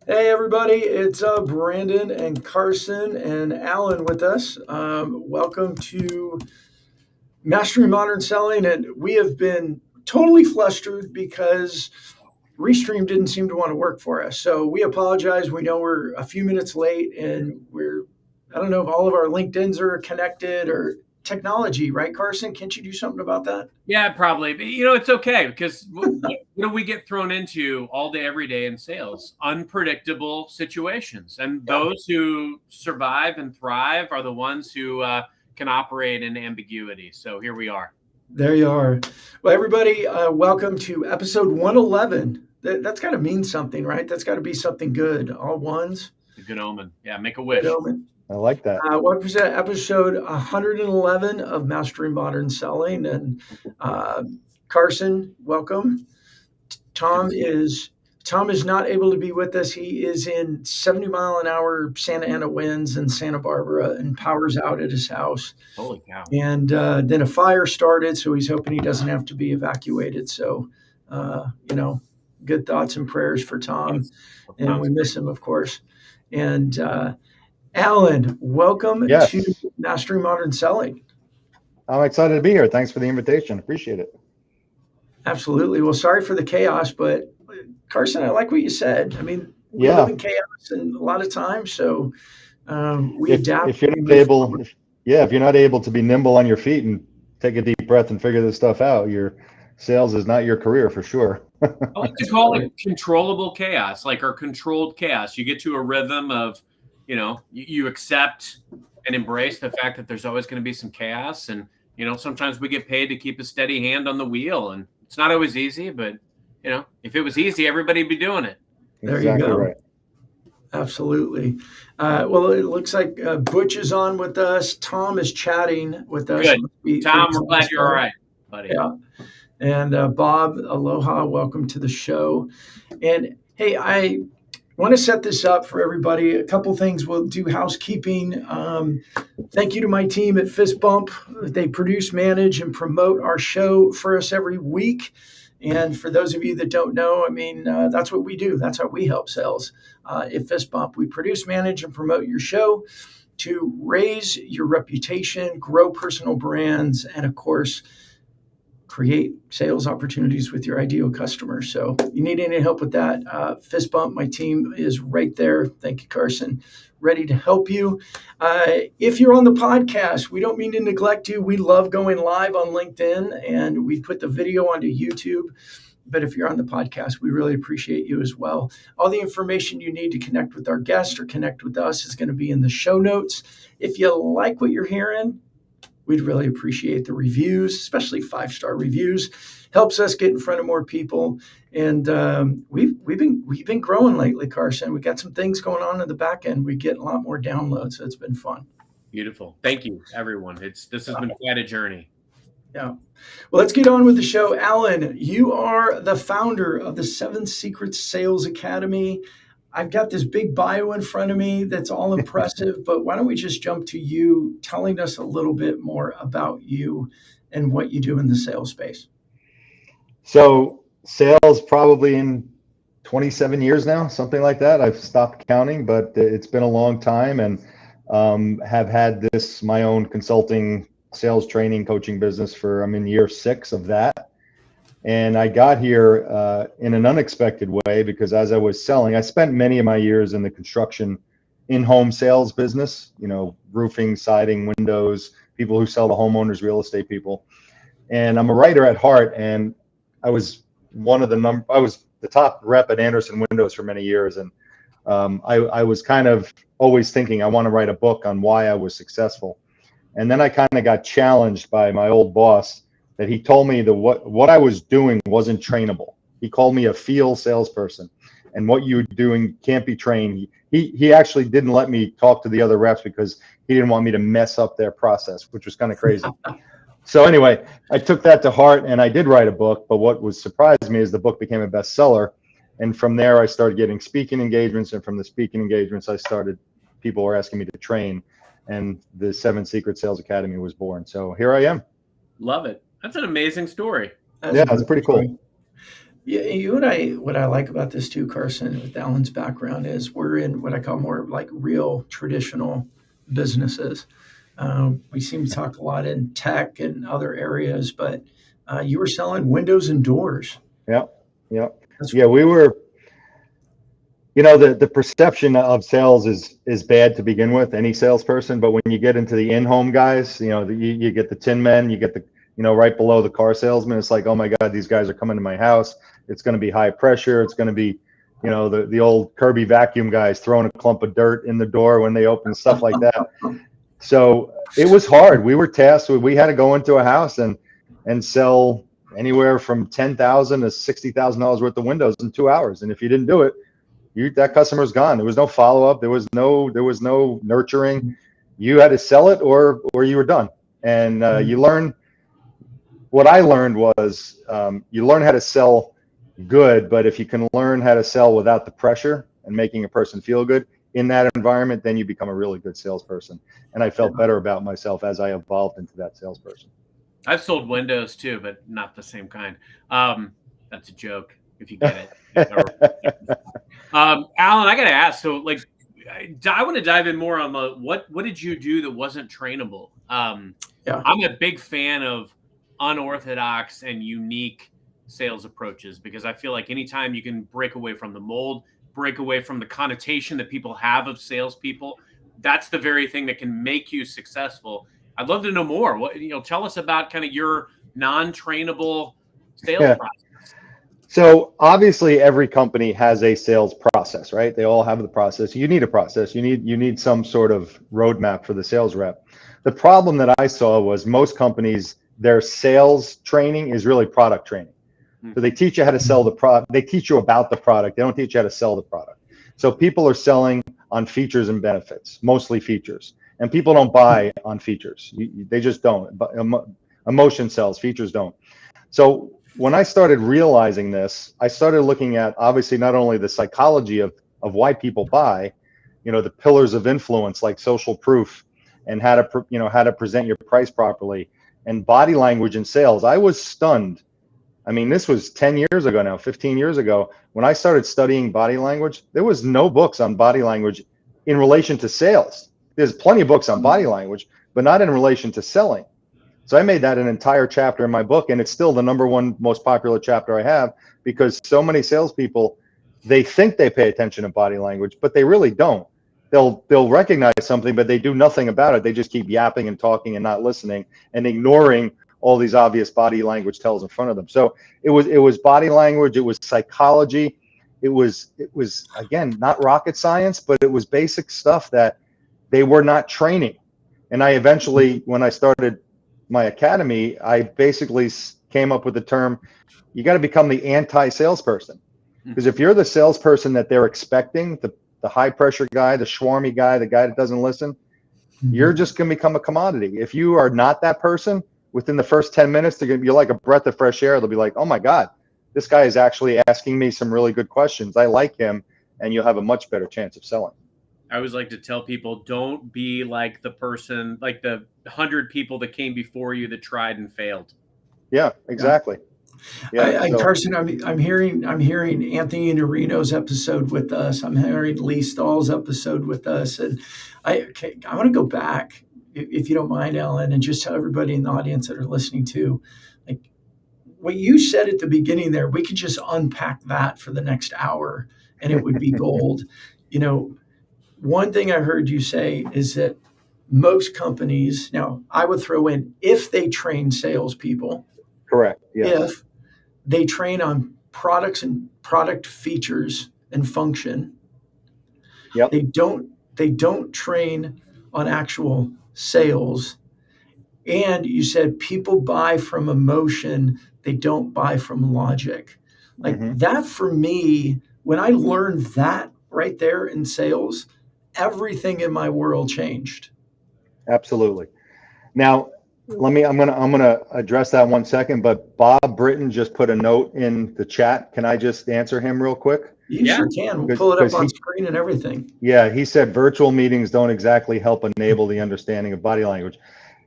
Hey everybody, it's Brandon and Carson and Allan with us. Welcome to Mastering Modern Selling, and we have been totally flustered because Restream didn't seem to want to work for us. So we apologize. We know we're a few minutes late, and I don't know if all of our LinkedIn's are connected or technology, right, Carson? Can't you do something about that? Yeah, probably. But, it's okay because what do we get thrown into all day, every day in sales? Unpredictable situations. And Yeah. those who survive and thrive are the ones who can operate in ambiguity. So here we are. There you are. Well, everybody, welcome to episode 111. That's got to mean something, right? That's got to be something good. All ones. A good omen. Yeah, make a Good wish. omen. I like that. Welcome to episode 111 of Mastering Modern Selling. And Carson, welcome. Good to Tom see you. is Tom is not able to be with us. He is in 70 mile an hour Santa Ana winds in Santa Barbara and powers out at his house. Holy cow. And then a fire started, so he's hoping he doesn't have to be evacuated. So, good thoughts and prayers for Tom. Yes. And we miss him, of course. And Allan, welcome to Yes, Mastering Modern Selling. I'm excited to be here. Thanks for the invitation. Appreciate it. Absolutely. Well, sorry for the chaos, but Carson, I like what you said. I mean, we live Yeah, in chaos and a lot of times, so we if adapt. if you're We not move able, forward. if you're not able to be nimble on your feet and take a deep breath and figure this stuff out, your sales is not your career for sure. I like to call it controllable chaos, like our controlled chaos. You get to a rhythm of, you accept and embrace the fact that there's always going to be some chaos. And, sometimes we get paid to keep a steady hand on the wheel. And it's not always easy, but, if it was easy, everybody'd be doing it. There you Exactly go. right. Absolutely. Well, it looks like Butch is on with us. Tom is chatting with us. Good. Tom, we're glad you're all right, buddy. Yeah. And Bob, aloha, welcome to the show. And hey, I want to set this up for everybody. A couple things. We'll do housekeeping. Thank you to my team at Fist Bump. They produce, manage, and promote our show for us every week. And for those of you that don't know, I mean, that's what we do. That's how we help sales at Fist Bump. We produce, manage, and promote your show to raise your reputation, grow personal brands, and of course, create sales opportunities with your ideal customers. So you need any help with that, Fist Bump, my team is right there. Thank you, Carson. Ready to help you. If you're on the podcast, we don't mean to neglect you. We love going live on LinkedIn and we put the video onto YouTube. But if you're on the podcast, we really appreciate you as well. All the information you need to connect with our guest or connect with us is going to be in the show notes. If you like what you're hearing, we'd really appreciate the reviews, especially 5-star reviews. Helps us get in front of more people. And we've been growing lately, Carson. We got some things going on in the back end. We get a lot more downloads, so it's been fun. Beautiful. Thank you, everyone. This has been quite a journey. Yeah. Well, let's get on with the show. Allan, you are the founder of the 7 Secrets Sales Academy. I've got this big bio in front of me that's all impressive, but why don't we just jump to you telling us a little bit more about you and what you do in the sales space? So sales probably in 27 years now, something like that. I've stopped counting, but it's been a long time, and have had this my own consulting, sales training, coaching business I'm in year 6 of that. And I got here in an unexpected way because as I was selling, I spent many of my years in the construction in-home sales business, roofing, siding, windows, people who sell to homeowners, real estate people. And I'm a writer at heart, and I was I was the top rep at Anderson Windows for many years. And I was kind of always thinking I want to write a book on why I was successful. And then I kind of got challenged by my old boss that he told me that what I was doing wasn't trainable. He called me a field salesperson, and what you're doing can't be trained. He actually didn't let me talk to the other reps because he didn't want me to mess up their process, which was kind of crazy. So anyway, I took that to heart and I did write a book, but what was surprised me is the book became a bestseller. And from there, I started getting speaking engagements. And from the speaking engagements, people were asking me to train, and the 7 Secret Sales Academy was born. So here I am. Love it. That's an amazing story. Yeah, that's pretty cool. Yeah, you and I, what I like about this too, Carson, with Alan's background is we're in what I call more like real traditional businesses. We seem to talk a lot in tech and other areas, but you were selling windows and doors. Yeah, yeah, That's yeah. We were, the perception of sales is bad to begin with, any salesperson. But when you get into the in-home guys, you get the tin men, you get the, right below the car salesman. It's like, oh my God, these guys are coming to my house. It's going to be high pressure. It's going to be, the old Kirby vacuum guys throwing a clump of dirt in the door when they open, stuff like that. So it was hard. We were tasked with, we had to go into a house and sell anywhere from $10,000 to $60,000 worth of windows in 2 hours. And if you didn't do it, that customer's gone. There was no follow-up. There was no nurturing. You had to sell it or you were done. And you learn. What I learned was you learn how to sell good, but if you can learn how to sell without the pressure and making a person feel good in that environment, then you become a really good salesperson. And I felt better about myself as I evolved into that salesperson. I've sold windows too, but not the same kind. That's a joke if you get it. Alan, I got to ask. So, like, I want to dive in more on what did you do that wasn't trainable? Yeah. I'm a big fan of unorthodox and unique sales approaches because I feel like anytime you can break away from the mold, break away from the connotation that people have of salespeople, that's the very thing that can make you successful. I'd love to know more. Tell us about kind of your non-trainable sales process. So obviously every company has a sales process, right? They all have the process. You need a process. You need some sort of roadmap for the sales rep. The problem that I saw was most companies, their sales training is really product training. So they teach you how to sell the product. They teach you about the product. They don't teach you how to sell the product. So people are selling on features and benefits, mostly features. And people don't buy on features. They just don't. Emotion sells, features don't. So when I started realizing this, I started looking at obviously not only the psychology of why people buy, the pillars of influence like social proof and how to present your price properly and body language in sales. I was stunned. I mean, this was 10 years ago now, 15 years ago. When I started studying body language, there was no books on body language in relation to sales. There's plenty of books on body language, but not in relation to selling. So I made that an entire chapter in my book, and it's still the #1 most popular chapter I have because so many salespeople, they think they pay attention to body language, but they really don't. They'll recognize something, but they do nothing about it. They just keep yapping and talking and not listening and ignoring all these obvious body language tells in front of them. So it was body language, it was psychology, it was again not rocket science, but it was basic stuff that they were not training. And I eventually, when I started my academy, I basically came up with the term, you got to become the anti-salesperson. Because if you're the salesperson that they're expecting, the high pressure guy, the swarmy guy, the guy that doesn't listen, you're just going to become a commodity. If you are not that person, within the first 10 minutes, you're like a breath of fresh air. They'll be like, oh my God, this guy is actually asking me some really good questions. I like him. And you'll have a much better chance of selling. I always like to tell people, don't be like the person, like the 100 people that came before you that tried and failed. Yeah, exactly. Yeah. Carson, I'm hearing Anthony Norino's episode with us. I'm hearing Lee Stahl's episode with us, and I want to go back, if you don't mind, Alan, and just tell everybody in the audience that are listening to, like what you said at the beginning there. We could just unpack that for the next hour, and it would be gold. One thing I heard you say is that most companies, now I would throw in if they train salespeople. Correct. Yes. If they train on products and product features and function. Yep. They don't train on actual sales. And you said people buy from emotion, they don't buy from logic. Like that for me, when I learned that right there in sales, everything in my world changed. Absolutely. Now, I'm gonna address that 1 second, but Bob Britton just put a note in the chat. Can I just answer him real quick? You sure can. We'll pull it up on screen and everything. Yeah, he said virtual meetings don't exactly help enable the understanding of body language.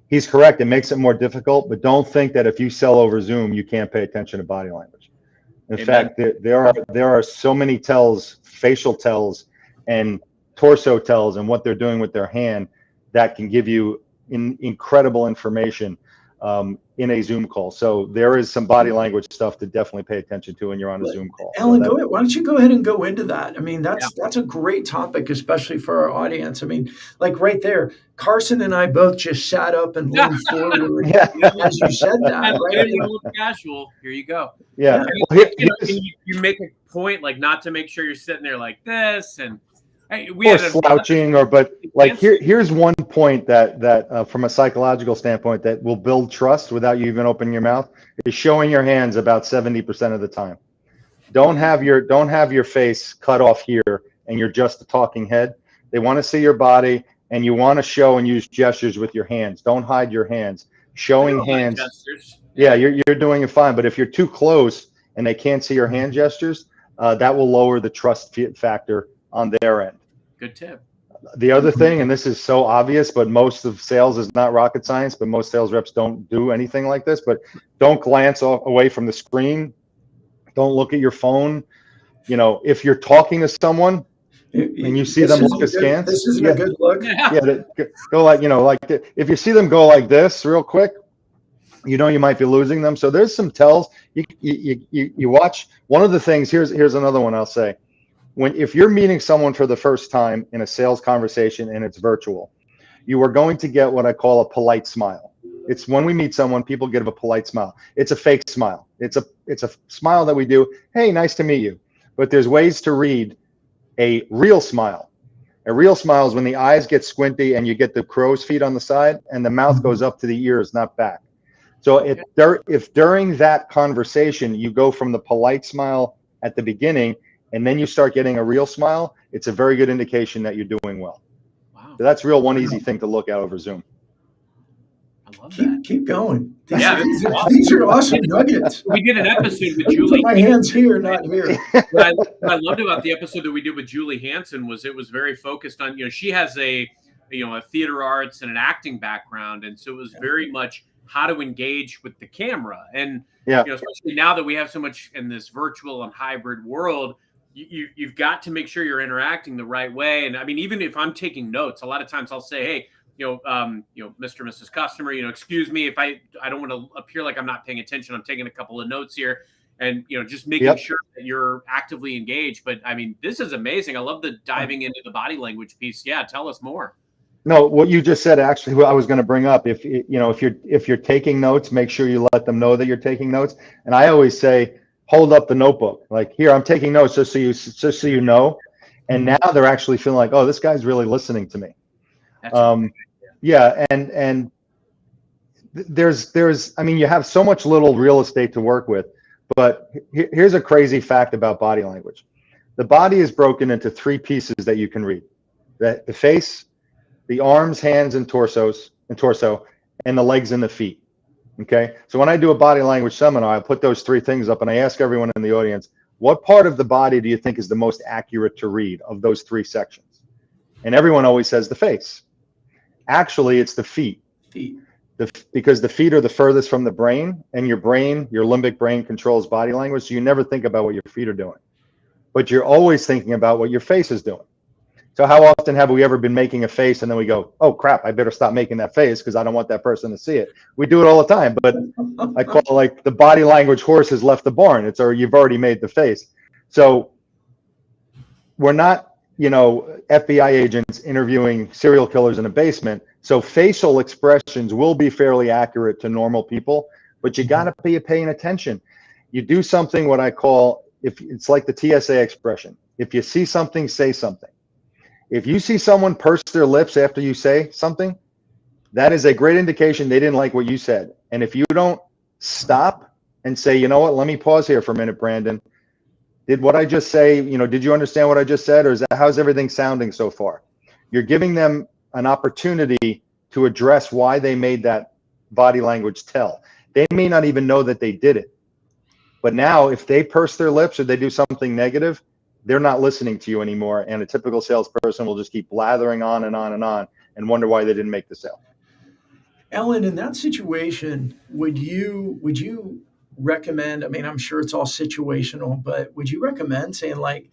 He's correct. It makes it more difficult, but don't think that if you sell over Zoom, you can't pay attention to body language. In Amen. fact, there are so many tells, facial tells, and torso tells, and what they're doing with their hand that can give you incredible information in a Zoom call. So there is some body language stuff to definitely pay attention to when you're on a Zoom call. Allan, So go ahead. Why don't you go ahead and go into that? I mean, Yeah. that's a great topic, especially for our audience. I mean, like right there, Carson and I both just sat up and leaned forward yeah, as you said that, right? Anything a little casual. Here you go. yeah. Yeah. Well, And you make a point like not to make sure you're sitting there like this, and hey, or slouching, but like here's one point that from a psychological standpoint that will build trust without you even opening your mouth is showing your hands about 70% of the time. Don't have your face cut off here and you're just a talking head. They want to see your body, and you want to show and use gestures with your hands. Don't hide your hands. Showing hands. Gestures. Yeah, you're doing it fine. But if you're too close and they can't see your hand gestures, that will lower the trust factor on their end. Good tip. The other thing, and this is so obvious, but most of sales is not rocket science, but most sales reps don't do anything like this, but don't glance away from the screen. Don't look at your phone. You know, if you're talking to someone and you see them look askance, this isn't a good look. Yeah. Go like, if you see them go like this real quick, you know you might be losing them. So there's some tells. You watch. One of the things, here's another one I'll say. If you're meeting someone for the first time in a sales conversation and it's virtual, you are going to get what I call a polite smile. It's when we meet someone, people give a polite smile. It's a fake smile. It's a smile that we do. Hey, nice to meet you. But there's ways to read a real smile. A real smile is when the eyes get squinty and you get the crow's feet on the side and the mouth goes up to the ears, not back. So if during that conversation you go from the polite smile at the beginning and then you start getting a real smile, it's a very good indication that you're doing well. Wow. So that's one easy thing to look at over Zoom. I love that. Keep going. These are awesome nuggets. We did an episode with Let me Julie. put my hands here, not here. What I loved about the episode that we did with Julie Hansen was it was very focused on, she has a theater arts and an acting background. And so it was very much how to engage with the camera. And, especially now that we have so much in this virtual and hybrid world, you've got to make sure you're interacting the right way. And I mean, even if I'm taking notes, a lot of times I'll say, hey, Mr. Mrs. Customer, excuse me if I don't want to appear like I'm not paying attention. I'm taking a couple of notes here, and just making sure that you're actively engaged. But I mean, this is amazing. I love the diving into the body language piece. Yeah, tell us more. No, what you just said actually, what I was going to bring up. If you're taking notes, make sure you let them know that you're taking notes. And I always say, hold up the notebook. Like, here, I'm taking notes just so you know. And now they're actually feeling like, oh, this guy's really listening to me. And there's I mean, you have so much little real estate to work with, but here's a crazy fact about body language. The body is broken into three pieces that you can read: the face, the arms, hands, and torso, and the legs and the feet. Okay, so when I do a body language seminar, I put those three things up and I ask everyone in the audience, what part of the body do you think is the most accurate to read of those three sections? And everyone always says the face. Actually, it's the feet. Because the feet are the furthest from the brain, and your limbic brain controls body language. So you never think about what your feet are doing, but you're always thinking about what your face is doing. So how often have we ever been making a face and then we go, oh crap, I better stop making that face because I don't want that person to see it. We do it all the time, but I call it like the body language horse has left the barn. You've already made the face. So we're not, FBI agents interviewing serial killers in a basement. So facial expressions will be fairly accurate to normal people, but you got to be paying attention. You do something, what I call, if it's like the TSA expression. If you see something, say something. If you see someone purse their lips after you say something, that is a great indication they didn't like what you said. And if you don't stop and say, you know what, let me pause here for a minute, Brandon. Did what I just say, did you understand what I just said? Or how's everything sounding so far? You're giving them an opportunity to address why they made that body language tell. They may not even know that they did it. But now if they purse their lips or they do something negative, they're not listening to you anymore. And a typical salesperson will just keep blathering on and on and on and wonder why they didn't make the sale. Allan, in that situation, would you recommend? I mean, I'm sure it's all situational, but would you recommend saying like,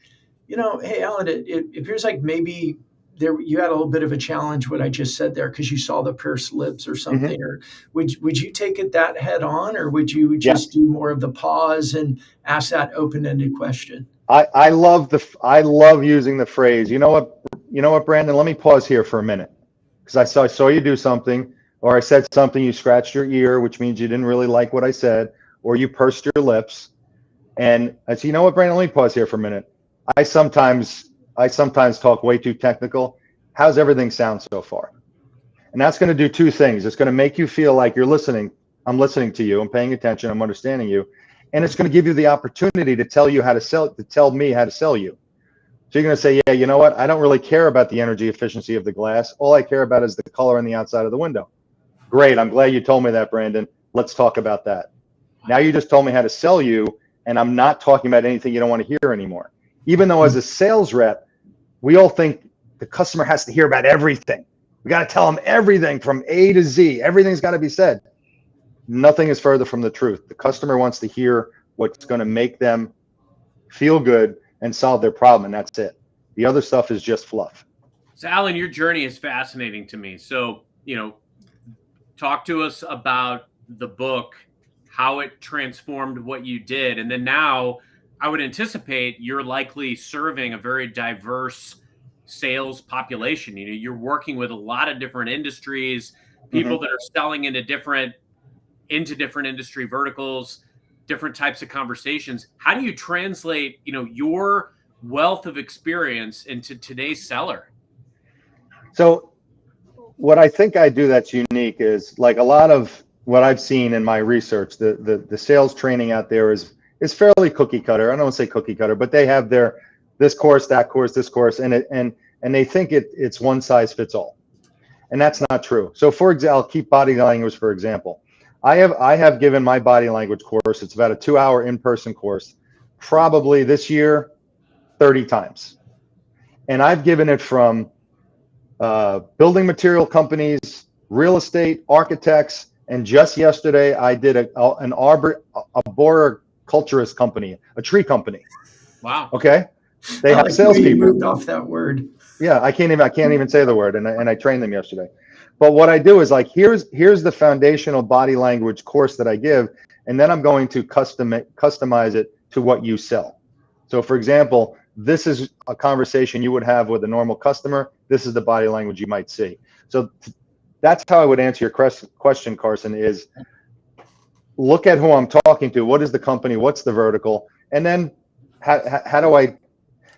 hey, Alan, it appears like maybe there you had a little bit of a challenge what I just said there because you saw the pursed lips or something, or would you take it that head on, or would you Yeah. just do more of the pause and ask that open-ended question? I love using the phrase, you know what, Brandon, let me pause here for a minute. Because I saw you do something, or I said something, you scratched your ear, which means you didn't really like what I said, or you pursed your lips. And I said, you know what, Brandon, let me pause here for a minute. I sometimes talk way too technical. How's everything sound so far? And that's going to do two things. It's going to make you feel like you're listening. I'm listening to you. I'm paying attention. I'm understanding you. And it's going to give you the opportunity to tell me how to sell you. So you're going to say, yeah, you know what? I don't really care about the energy efficiency of the glass. All I care about is the color on the outside of the window. Great. I'm glad you told me that, Brandon. Let's talk about that. Now you just told me how to sell you, and I'm not talking about anything you don't want to hear anymore. Even though as a sales rep, we all think the customer has to hear about everything. We got to tell them everything from A to Z. Everything's got to be said. Nothing is further from the truth. The customer wants to hear what's going to make them feel good and solve their problem, and that's it. The other stuff is just fluff. So, Alan, your journey is fascinating to me. So, talk to us about the book, how it transformed what you did. And then now I would anticipate you're likely serving a very diverse sales population. You're working with a lot of different industries, people that are selling into different industry verticals, different types of conversations. How do you translate, your wealth of experience into today's seller? So what I think I do that's unique is, like a lot of what I've seen in my research, the sales training out there is fairly cookie cutter. I don't want to say cookie cutter, but they have their this course, that course, this course, and they think it's one size fits all. And that's not true. So for example, I'll keep body language for example. I have given my body language course. It's about a 2-hour in-person course, probably this year 30 times. And I've given it from building material companies, real estate, architects, and just yesterday I did an arboriculturist company, a tree company. Wow. Okay. They have salespeople. You moved off that word. Yeah, I can't even say the word, and I trained them yesterday. But what I do is like, here's the foundational body language course that I give, and then I'm going to customize it to what you sell. So for example, this is a conversation you would have with a normal customer. This is the body language you might see. So that's how I would answer your question, Carson, is look at who I'm talking to. What is the company? What's the vertical? And then how do I,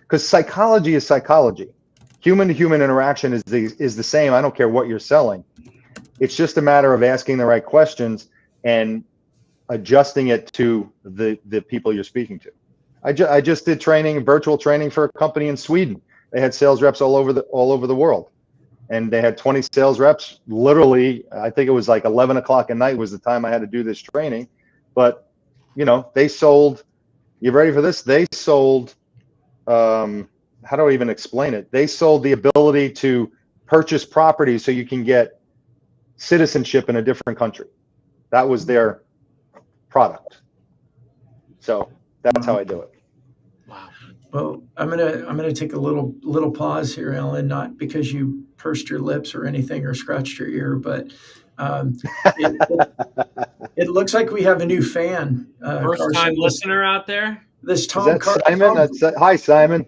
because psychology is psychology. Human to human interaction is the same. I don't care what you're selling. It's just a matter of asking the right questions and adjusting it to the people you're speaking to. I just did virtual training for a company in Sweden. They had sales reps all over the world, and they had 20 sales reps. Literally, I think it was like 11 o'clock at night was the time I had to do this training. But they sold. You ready for this? They sold. How do I even explain it? They sold the ability to purchase property so you can get citizenship in a different country. That was their product. So that's how I do it. Wow. Well, I'm gonna take a little pause here, Alan, not because you pursed your lips or anything or scratched your ear, but it looks like we have a new fan. First time listener out there. This Tom. Is that Simon? Hi, Simon.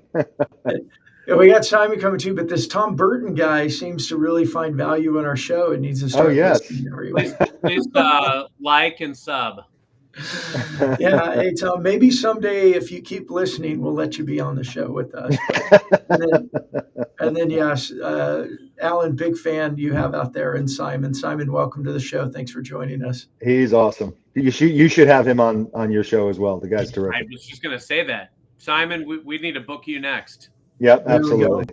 Yeah, we got Simon coming too, but this Tom Burton guy seems to really find value in our show and needs to start listening every week. Please like and sub. Yeah, hey Tom, maybe someday if you keep listening, we'll let you be on the show with us. And then yes, Alan, big fan you have out there, and Simon. Simon, welcome to the show. Thanks for joining us. He's awesome. You should have him on your show as well. The guy's terrific. I was just gonna say that. Simon, we need to book you next. Yep, absolutely.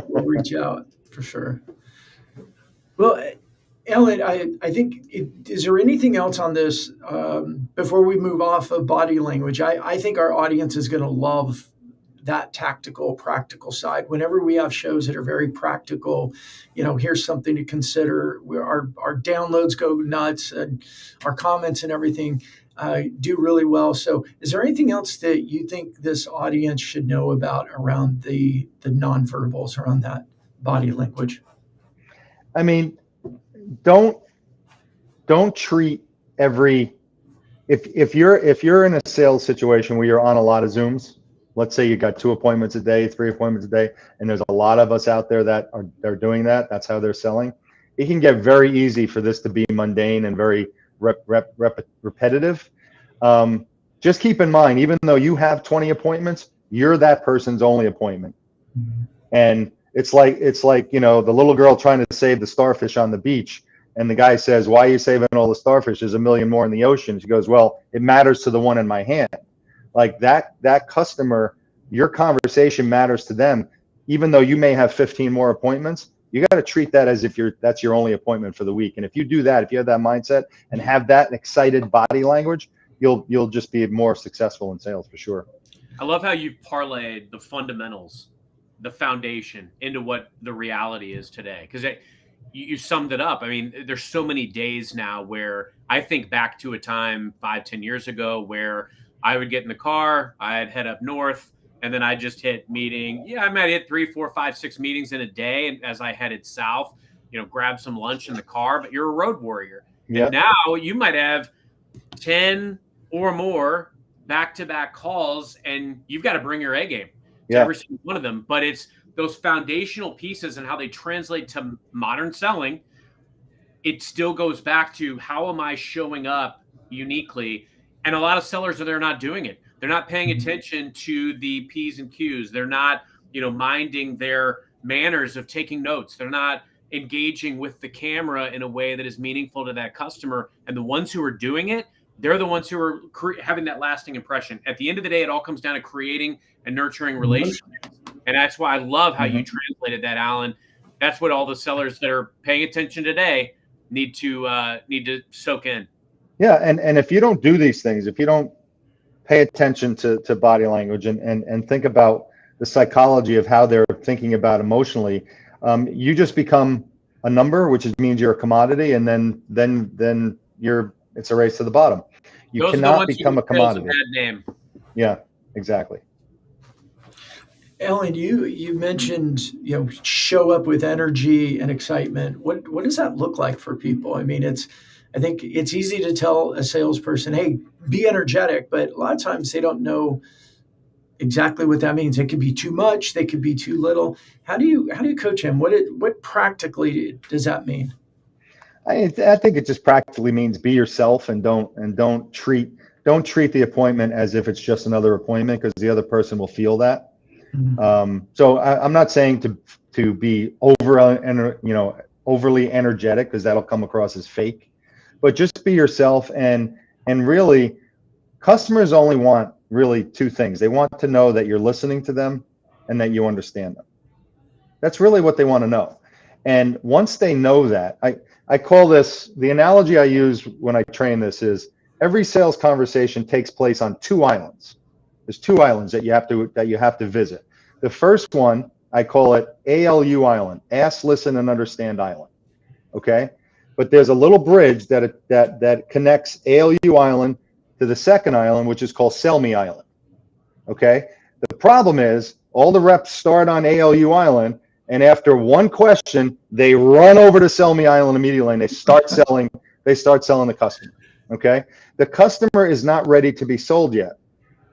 We'll reach out for sure. Well, Alan, I think, is there anything else on this before we move off of body language? I think our audience is going to love that tactical, practical side. Whenever we have shows that are very practical, here's something to consider. Our downloads go nuts and our comments and everything. do really well. So, is there anything else that you think this audience should know about around the nonverbals, around that body language? I mean, don't treat every if you're in a sales situation where you're on a lot of Zooms, let's say you got 2 appointments a day, 3 appointments a day, and there's a lot of us out there that are doing that. That's how they're selling. It can get very easy for this to be mundane and very repetitive. Just keep in mind, even though you have 20 appointments, you're that person's only appointment. Mhm. And it's like the little girl trying to save the starfish on the beach. And the guy says, "Why are you saving all the starfish? There's a million more in the ocean." She goes, "Well, it matters to the one in my hand." Like that customer, your conversation matters to them. Even though you may have 15 more appointments, you got to treat that as if that's your only appointment for the week. And if you do that, if you have that mindset and have that excited body language, you'll just be more successful in sales for sure. I love how you parlayed the fundamentals, the foundation, into what the reality is today. Because you summed it up. I mean, there's so many days now where I think back to a time 5-10 years ago where I would get in the car, I'd head up north, and then I just hit meeting. Yeah, I might hit 3, 4, 5, 6 meetings in a day. And as I headed south, grab some lunch in the car, but you're a road warrior. Yeah. And now you might have 10 or more back-to-back calls, and you've got to bring your A game to every single one of them. But it's those foundational pieces and how they translate to modern selling. It still goes back to, how am I showing up uniquely? And a lot of sellers they're not doing it. They're not paying attention to the P's and Q's. They're not, minding their manners of taking notes. They're not engaging with the camera in a way that is meaningful to that customer. And the ones who are doing it, they're the ones who are having that lasting impression. At the end of the day, it all comes down to creating and nurturing relationships. And that's why I love how you translated that, Allan. That's what all the sellers that are paying attention today need to soak in. Yeah, and if you don't do these things, if you don't pay attention to body language and think about the psychology of how they're thinking about emotionally, you just become a number, which means you're a commodity, and then it's a race to the bottom. You Those cannot become a commodity. A bad name. Yeah, exactly. Allan, you mentioned show up with energy and excitement. What does that look like for people? I mean, I think it's easy to tell a salesperson, "Hey, be energetic," but a lot of times they don't know exactly what that means. It could be too much, they could be too little. How do you coach him? What practically does that mean? I think it just practically means be yourself and don't treat the appointment as if it's just another appointment, because the other person will feel that. So I'm not saying to be overly energetic, because that'll come across as fake, but just be yourself. And really, customers only want really 2 things. They want to know that you're listening to them and that you understand them. That's really what they want to know. And once they know that, I call this, the analogy I use when I train this is, every sales conversation takes place on 2 islands. There's 2 islands that you have to visit. The first one, I call it ALU Island, Ask, Listen, and Understand Island. Okay, but there's a little bridge that connects ALU Island to the second island, which is called Sell Me Island. Okay, the problem is all the reps start on ALU Island, and after one question, they run over to Sell Me Island immediately, and they start selling the customer. Okay, the customer is not ready to be sold yet.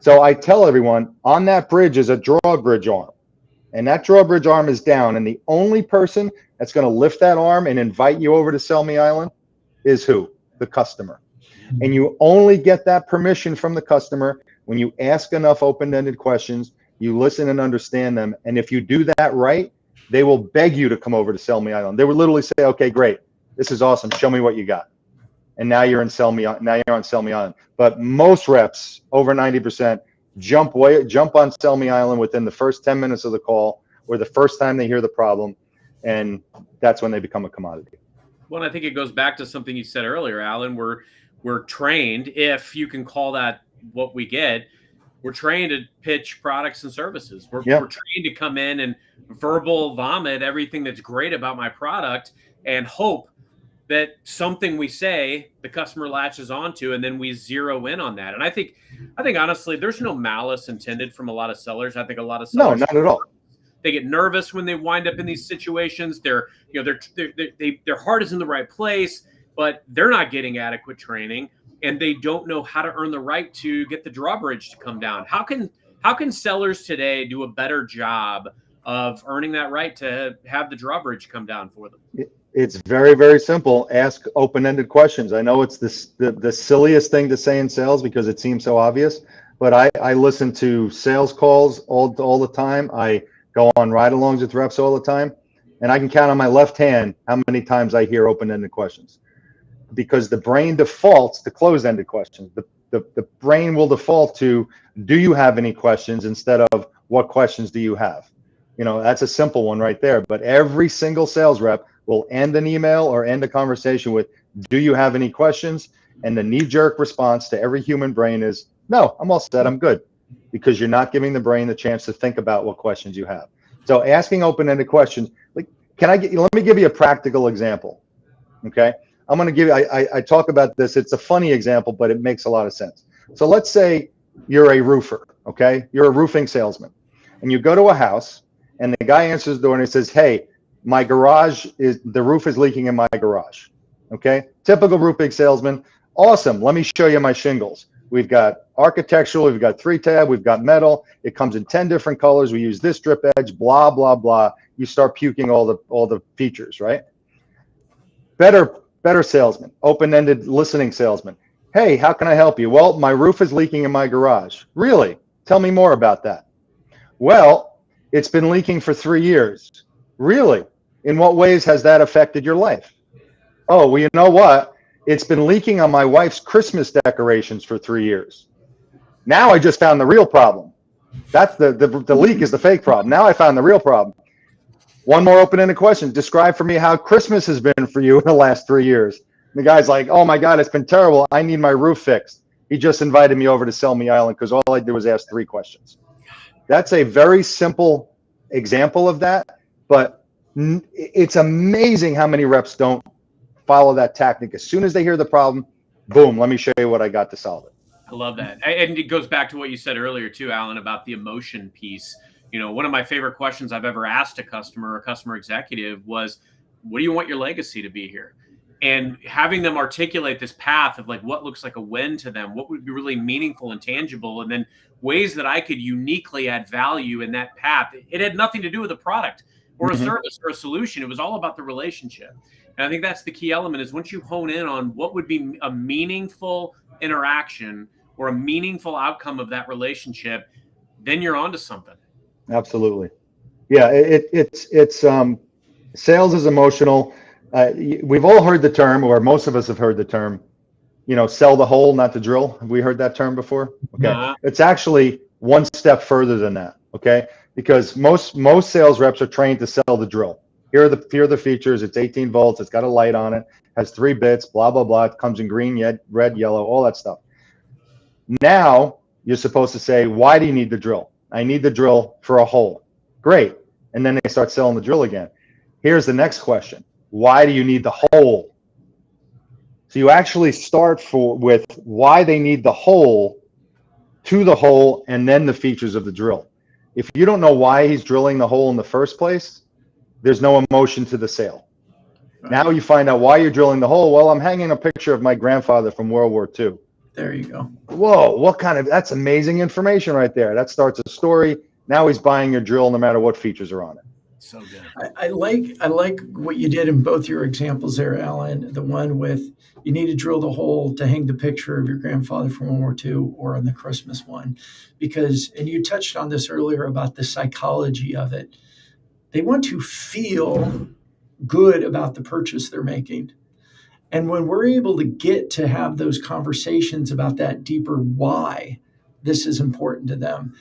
So I tell everyone, on that bridge is a drawbridge arm, and that drawbridge arm is down, and the only person that's going to lift that arm and invite you over to Sell Me Island is who? The customer. And you only get that permission from the customer when you ask enough open-ended questions, you listen and understand them, and if you do that right, they will beg you to come over to Sell Me Island. They would literally say, "Okay, great, this is awesome, show me what you got." And now you're on Sell Me Island. But most reps, over 90%, jump on Sell Me Island within the first 10 minutes of the call, or the first time they hear the problem, and that's when they become a commodity. Well, I think it goes back to something you said earlier, Allan. We're trained, if you can call that what we get, we're trained to pitch products and services. We're trained to come in and verbal vomit everything that's great about my product and hope that something we say the customer latches onto, and then we zero in on that. And I think honestly, there's no malice intended from a lot of sellers. I think a lot of No, sellers, not at all. they get nervous when they wind up in these situations. Their heart is in the right place, but they're not getting adequate training, and they don't know how to earn the right to get the drawbridge to come down. How can sellers today do a better job of earning that right to have the drawbridge come down for them? It's very, very simple. Ask open-ended questions. I know it's the silliest thing to say in sales because it seems so obvious, but I listen to sales calls all the time. I go on ride-alongs with reps all the time, and I can count on my left hand how many times I hear open-ended questions, because the brain defaults to closed-ended questions. The brain will default to, do you have any questions, instead of what questions do you have? That's a simple one right there. But every single sales rep will end an email or end a conversation with, do you have any questions? And the knee-jerk response to every human brain is, no, I'm all set, I'm good. Because you're not giving the brain the chance to think about what questions you have. So asking open-ended questions, like, let me give you a practical example. Okay. I'm going to give you, I talk about this. It's a funny example, but it makes a lot of sense. So let's say you're a roofer. Okay. You're a roofing salesman, and you go to a house, and the guy answers the door and he says, hey, the roof is leaking in my garage. Okay. Typical roofing salesman. Awesome. Let me show you my shingles. We've got architectural, we've got 3-tab, we've got metal. It comes in 10 different colors. We use this drip edge, blah, blah, blah. You start puking all the features, right? Better salesman, open-ended listening salesman. Hey, how can I help you? Well, my roof is leaking in my garage. Really? Tell me more about that. Well, it's been leaking for 3 years. Really? In what ways has that affected your life? Oh, well, you know what? It's been leaking on my wife's Christmas decorations for 3 years. Now I just found the real problem. That's the leak is the fake problem. Now I found the real problem. One more open-ended question. Describe for me how Christmas has been for you in the last 3 years. And the guy's like, oh my God, it's been terrible. I need my roof fixed. He just invited me over to sell me island because all I did was ask 3 questions. That's a very simple example of that, but it's amazing how many reps don't follow that tactic. As soon as they hear the problem, boom, let me show you what I got to solve it. I love that. And it goes back to what you said earlier too, Allan, about the emotion piece. One of my favorite questions I've ever asked a customer executive was, what do you want your legacy to be here? And having them articulate this path of like what looks like a win to them, what would be really meaningful and tangible, and then ways that I could uniquely add value in that path. It had nothing to do with a product or a service or a solution. It was all about the relationship. And I think that's the key element, is once you hone in on what would be a meaningful interaction or a meaningful outcome of that relationship, then you're onto something. Absolutely. Yeah. It's sales is emotional. We've all heard the term, or most of us have heard the term, sell the hole, not the drill. Have we heard that term before? Okay. It's actually one step further than that. Okay. Because most sales reps are trained to sell the drill. Here are the features. It's 18 volts. It's got a light on it. Has 3 bits. Blah blah blah. It comes in green, red, yellow, all that stuff. Now you're supposed to say, why do you need the drill? I need the drill for a hole. Great. And then they start selling the drill again. Here's the next question. Why do you need the hole? So you actually start with why they need the hole, to the hole, and then the features of the drill. If you don't know why he's drilling the hole in the first place, there's no emotion to the sale. Now you find out why you're drilling the hole. Well, I'm hanging a picture of my grandfather from World War II. There you go. Whoa, that's amazing information right there. That starts a story. Now he's buying your drill no matter what features are on it. So good. I like what you did in both your examples there, Allan. The one with, you need to drill the hole to hang the picture of your grandfather from World War II, or on the Christmas one, because, and you touched on this earlier about the psychology of it. They want to feel good about the purchase they're making. And when we're able to get to have those conversations about that deeper why this is important to them.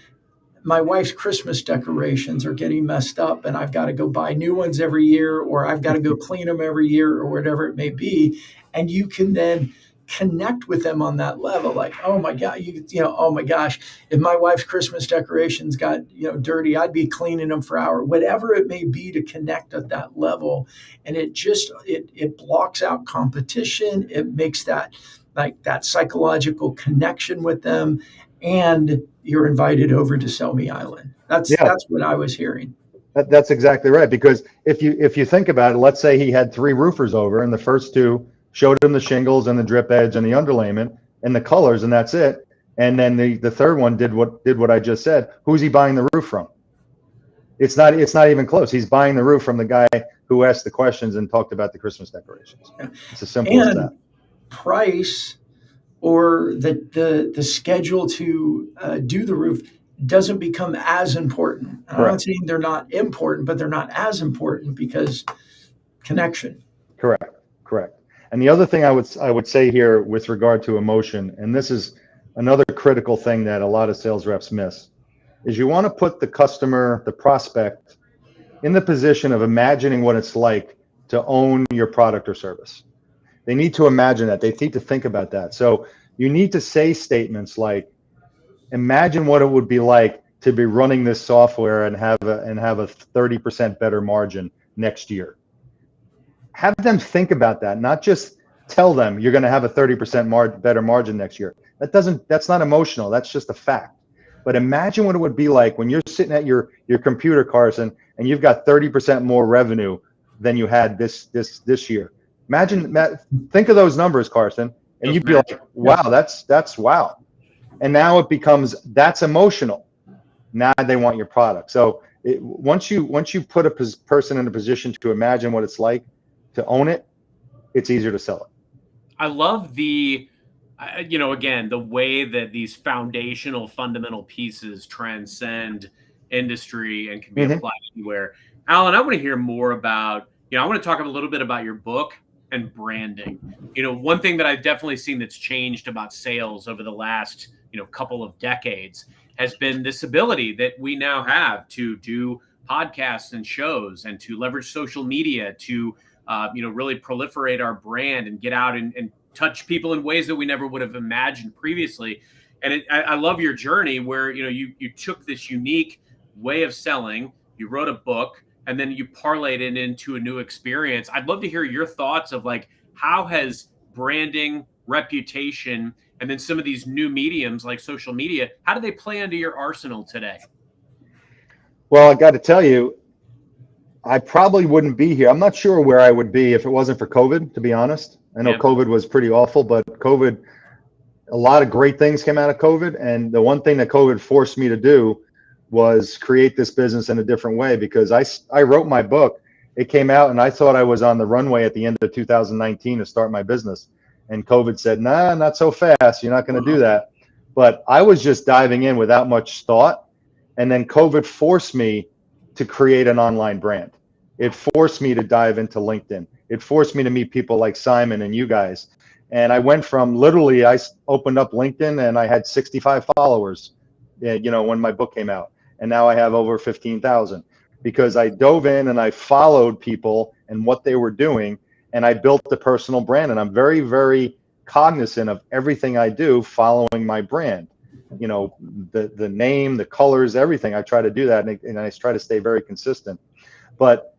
My wife's Christmas decorations are getting messed up, and I've got to go buy new ones every year, or I've got to go clean them every year, or whatever it may be. And you can then connect with them on that level. Like, oh my God, oh my gosh, if my wife's Christmas decorations got, dirty, I'd be cleaning them for hours, whatever it may be, to connect at that level. And it blocks out competition. It makes that psychological connection with them. And you're invited over to Sell Me Island. That's Yeah, what I was hearing. that's exactly right. Because if you think about it, let's say he had 3 roofers over, and the first 2 showed him the shingles and the drip edge and the underlayment and the colors, and that's it. And then the third one did what I just said. Who's he buying the roof from? It's not even close. He's buying the roof from the guy who asked the questions and talked about the Christmas decorations. It's as simple as that. Price, or the schedule to do the roof, doesn't become as important. I'm not saying they're not important, but they're not as important because connection. Correct. And the other thing I would say here with regard to emotion, and this is another critical thing that a lot of sales reps miss, is you want to put the customer, the prospect, in the position of imagining what it's like to own your product or service. They need to imagine that. They need to think about that. So you need to say statements like, imagine what it would be like to be running this software and have a 30% better margin next year. Have them think about that, not just tell them you're going to have a 30% better margin next year. That's not emotional. That's just a fact. But imagine what it would be like when you're sitting at your computer, Carson, and you've got 30% more revenue than you had this year. Think of those numbers, Carson, and you'd be like, wow, that's wow. And now it becomes, that's emotional. Now they want your product. So once you put a person in a position to imagine what it's like to own it, it's easier to sell it. I love again, the way that these foundational fundamental pieces transcend industry and can be applied anywhere. Allan, I want to hear more about, I want to talk a little bit about your book and branding. One thing that I've definitely seen that's changed about sales over the last, couple of decades has been this ability that we now have to do podcasts and shows and to leverage social media to, really proliferate our brand and get out and touch people in ways that we never would have imagined previously. And I love your journey where, you took this unique way of selling, you wrote a book, and then you parlayed it into a new experience. I'd love to hear your thoughts of like, how has branding, reputation, and then some of these new mediums like social media, how do they play into your arsenal today? Well, I got to tell you, I probably wouldn't be here. I'm not sure where I would be if it wasn't for COVID, to be honest. I know COVID was pretty awful, but a lot of great things came out of COVID. And the one thing that COVID forced me to do was create this business in a different way, because I wrote my book. It came out and I thought I was on the runway at the end of 2019 to start my business. And COVID said, nah, not so fast. You're not going to do that. But I was just diving in without much thought. And then COVID forced me to create an online brand. It forced me to dive into LinkedIn. It forced me to meet people like Simon and you guys. And I went from literally, I opened up LinkedIn and I had 65 followers, when my book came out. And now I have over 15,000 because I dove in and I followed people and what they were doing. And I built a personal brand. And I'm very, very cognizant of everything I do following my brand. The name, the colors, everything. I try to do that, and I try to stay very consistent. But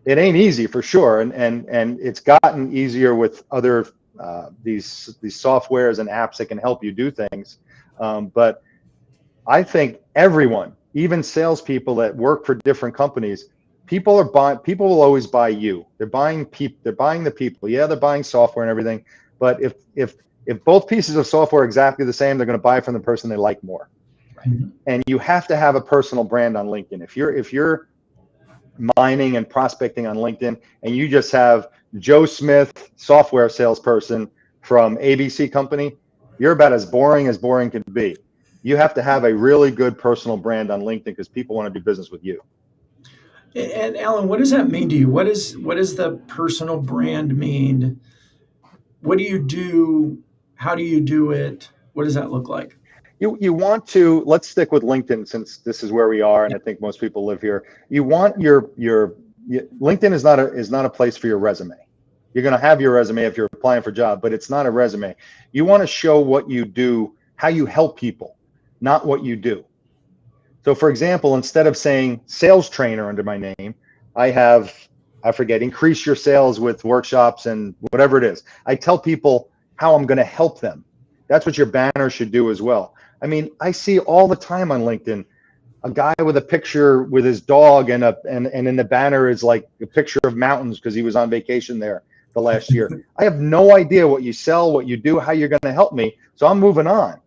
it ain't easy for sure, and it's gotten easier with other these softwares and apps that can help you do things. But I think everyone, even salespeople that work for different companies, people will always buy you. They're buying the people. Yeah, they're buying software and everything. But if both pieces of software are exactly the same, they're going to buy from the person they like more. Right. And you have to have a personal brand on LinkedIn. If you're mining and prospecting on LinkedIn and you just have Joe Smith, software salesperson from ABC company, you're about as boring can be. You have to have a really good personal brand on LinkedIn because people want to do business with you. And Allan, what does that mean to you? What does the personal brand mean? What do you do? How do you do it? What does that look like? You want to, let's stick with LinkedIn since this is where we are, and I think most people live here. You want your LinkedIn is not a place for your resume. You're going to have your resume if you're applying for a job, but it's not a resume. You want to show what you do, how you help people, not what you do. So for example, instead of saying sales trainer under my name, I forget, increase your sales with workshops and whatever it is. I tell people how I'm going to help them. That's what your banner should do as well. I mean, I see all the time on LinkedIn, a guy with a picture with his dog and in the banner is like a picture of mountains because he was on vacation there the last year. I have no idea what you sell, what you do, how you're going to help me. So I'm moving on.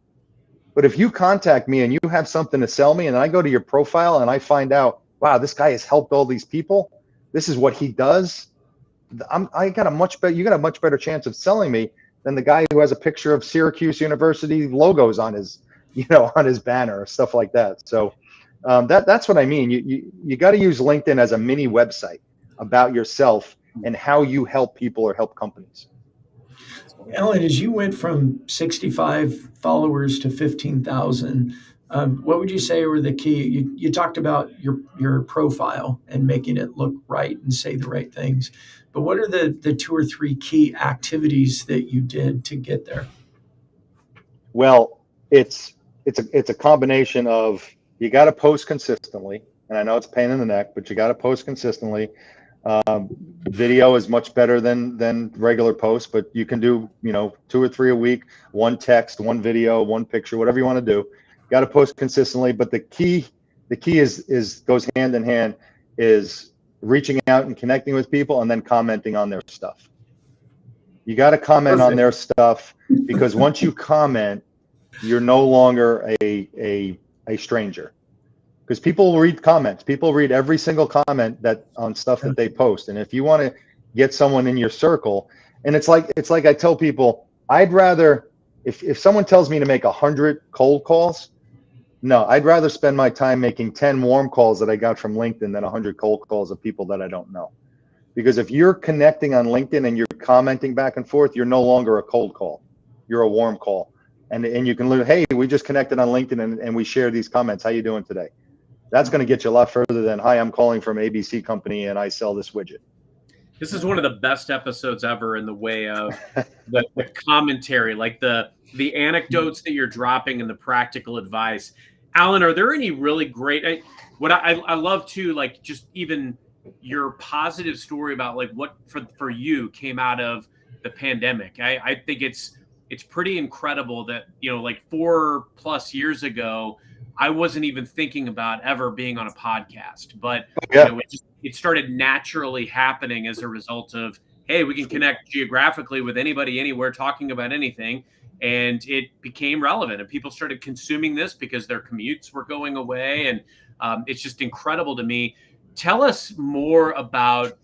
But if you contact me and you have something to sell me and I go to your profile and I find out, wow, this guy has helped all these people, this is what he does, you got a much better chance of selling me than the guy who has a picture of Syracuse University logos on his, on his banner or stuff like that. So that's what I mean. You got to use LinkedIn as a mini website about yourself and how you help people or help companies. Allan, as you went from 65 followers to 15,000, what would you say were the key? You talked about your profile and making it look right and say the right things, but what are the two or three key activities that you did to get there? Well, it's a combination of, you got to post consistently, and I know it's a pain in the neck, but you got to post consistently. Video is much better than regular posts, but you can do 2 or 3 a week, one text, one video, one picture, whatever you want to do. Got to post consistently, but the key is goes hand in hand, is reaching out and connecting with people and then commenting on their stuff. You got to comment on their stuff, because once you comment, you're no longer a stranger. Because people will read comments. People read every single comment on stuff that they post. And if you want to get someone in your circle, and it's like I tell people, I'd rather, if someone tells me to make 100 cold calls, no, I'd rather spend my time making 10 warm calls that I got from LinkedIn than 100 cold calls of people that I don't know. Because if you're connecting on LinkedIn and you're commenting back and forth, you're no longer a cold call. You're a warm call. And you can literally, hey, we just connected on LinkedIn and we share these comments. How you doing today? That's going to get you a lot further than, hi, I'm calling from ABC company and I sell this widget. This is one of the best episodes ever in the way of the commentary, like the anecdotes that you're dropping and the practical advice. Allan, are there any really great, I love too, like just even your positive story about like what for you came out of the pandemic. I think it's pretty incredible that, like 4+ years ago, I wasn't even thinking about ever being on a podcast, but it started naturally happening as a result of, hey, we can connect geographically with anybody, anywhere, talking about anything. And it became relevant and people started consuming this because their commutes were going away. And it's just incredible to me. Tell us more about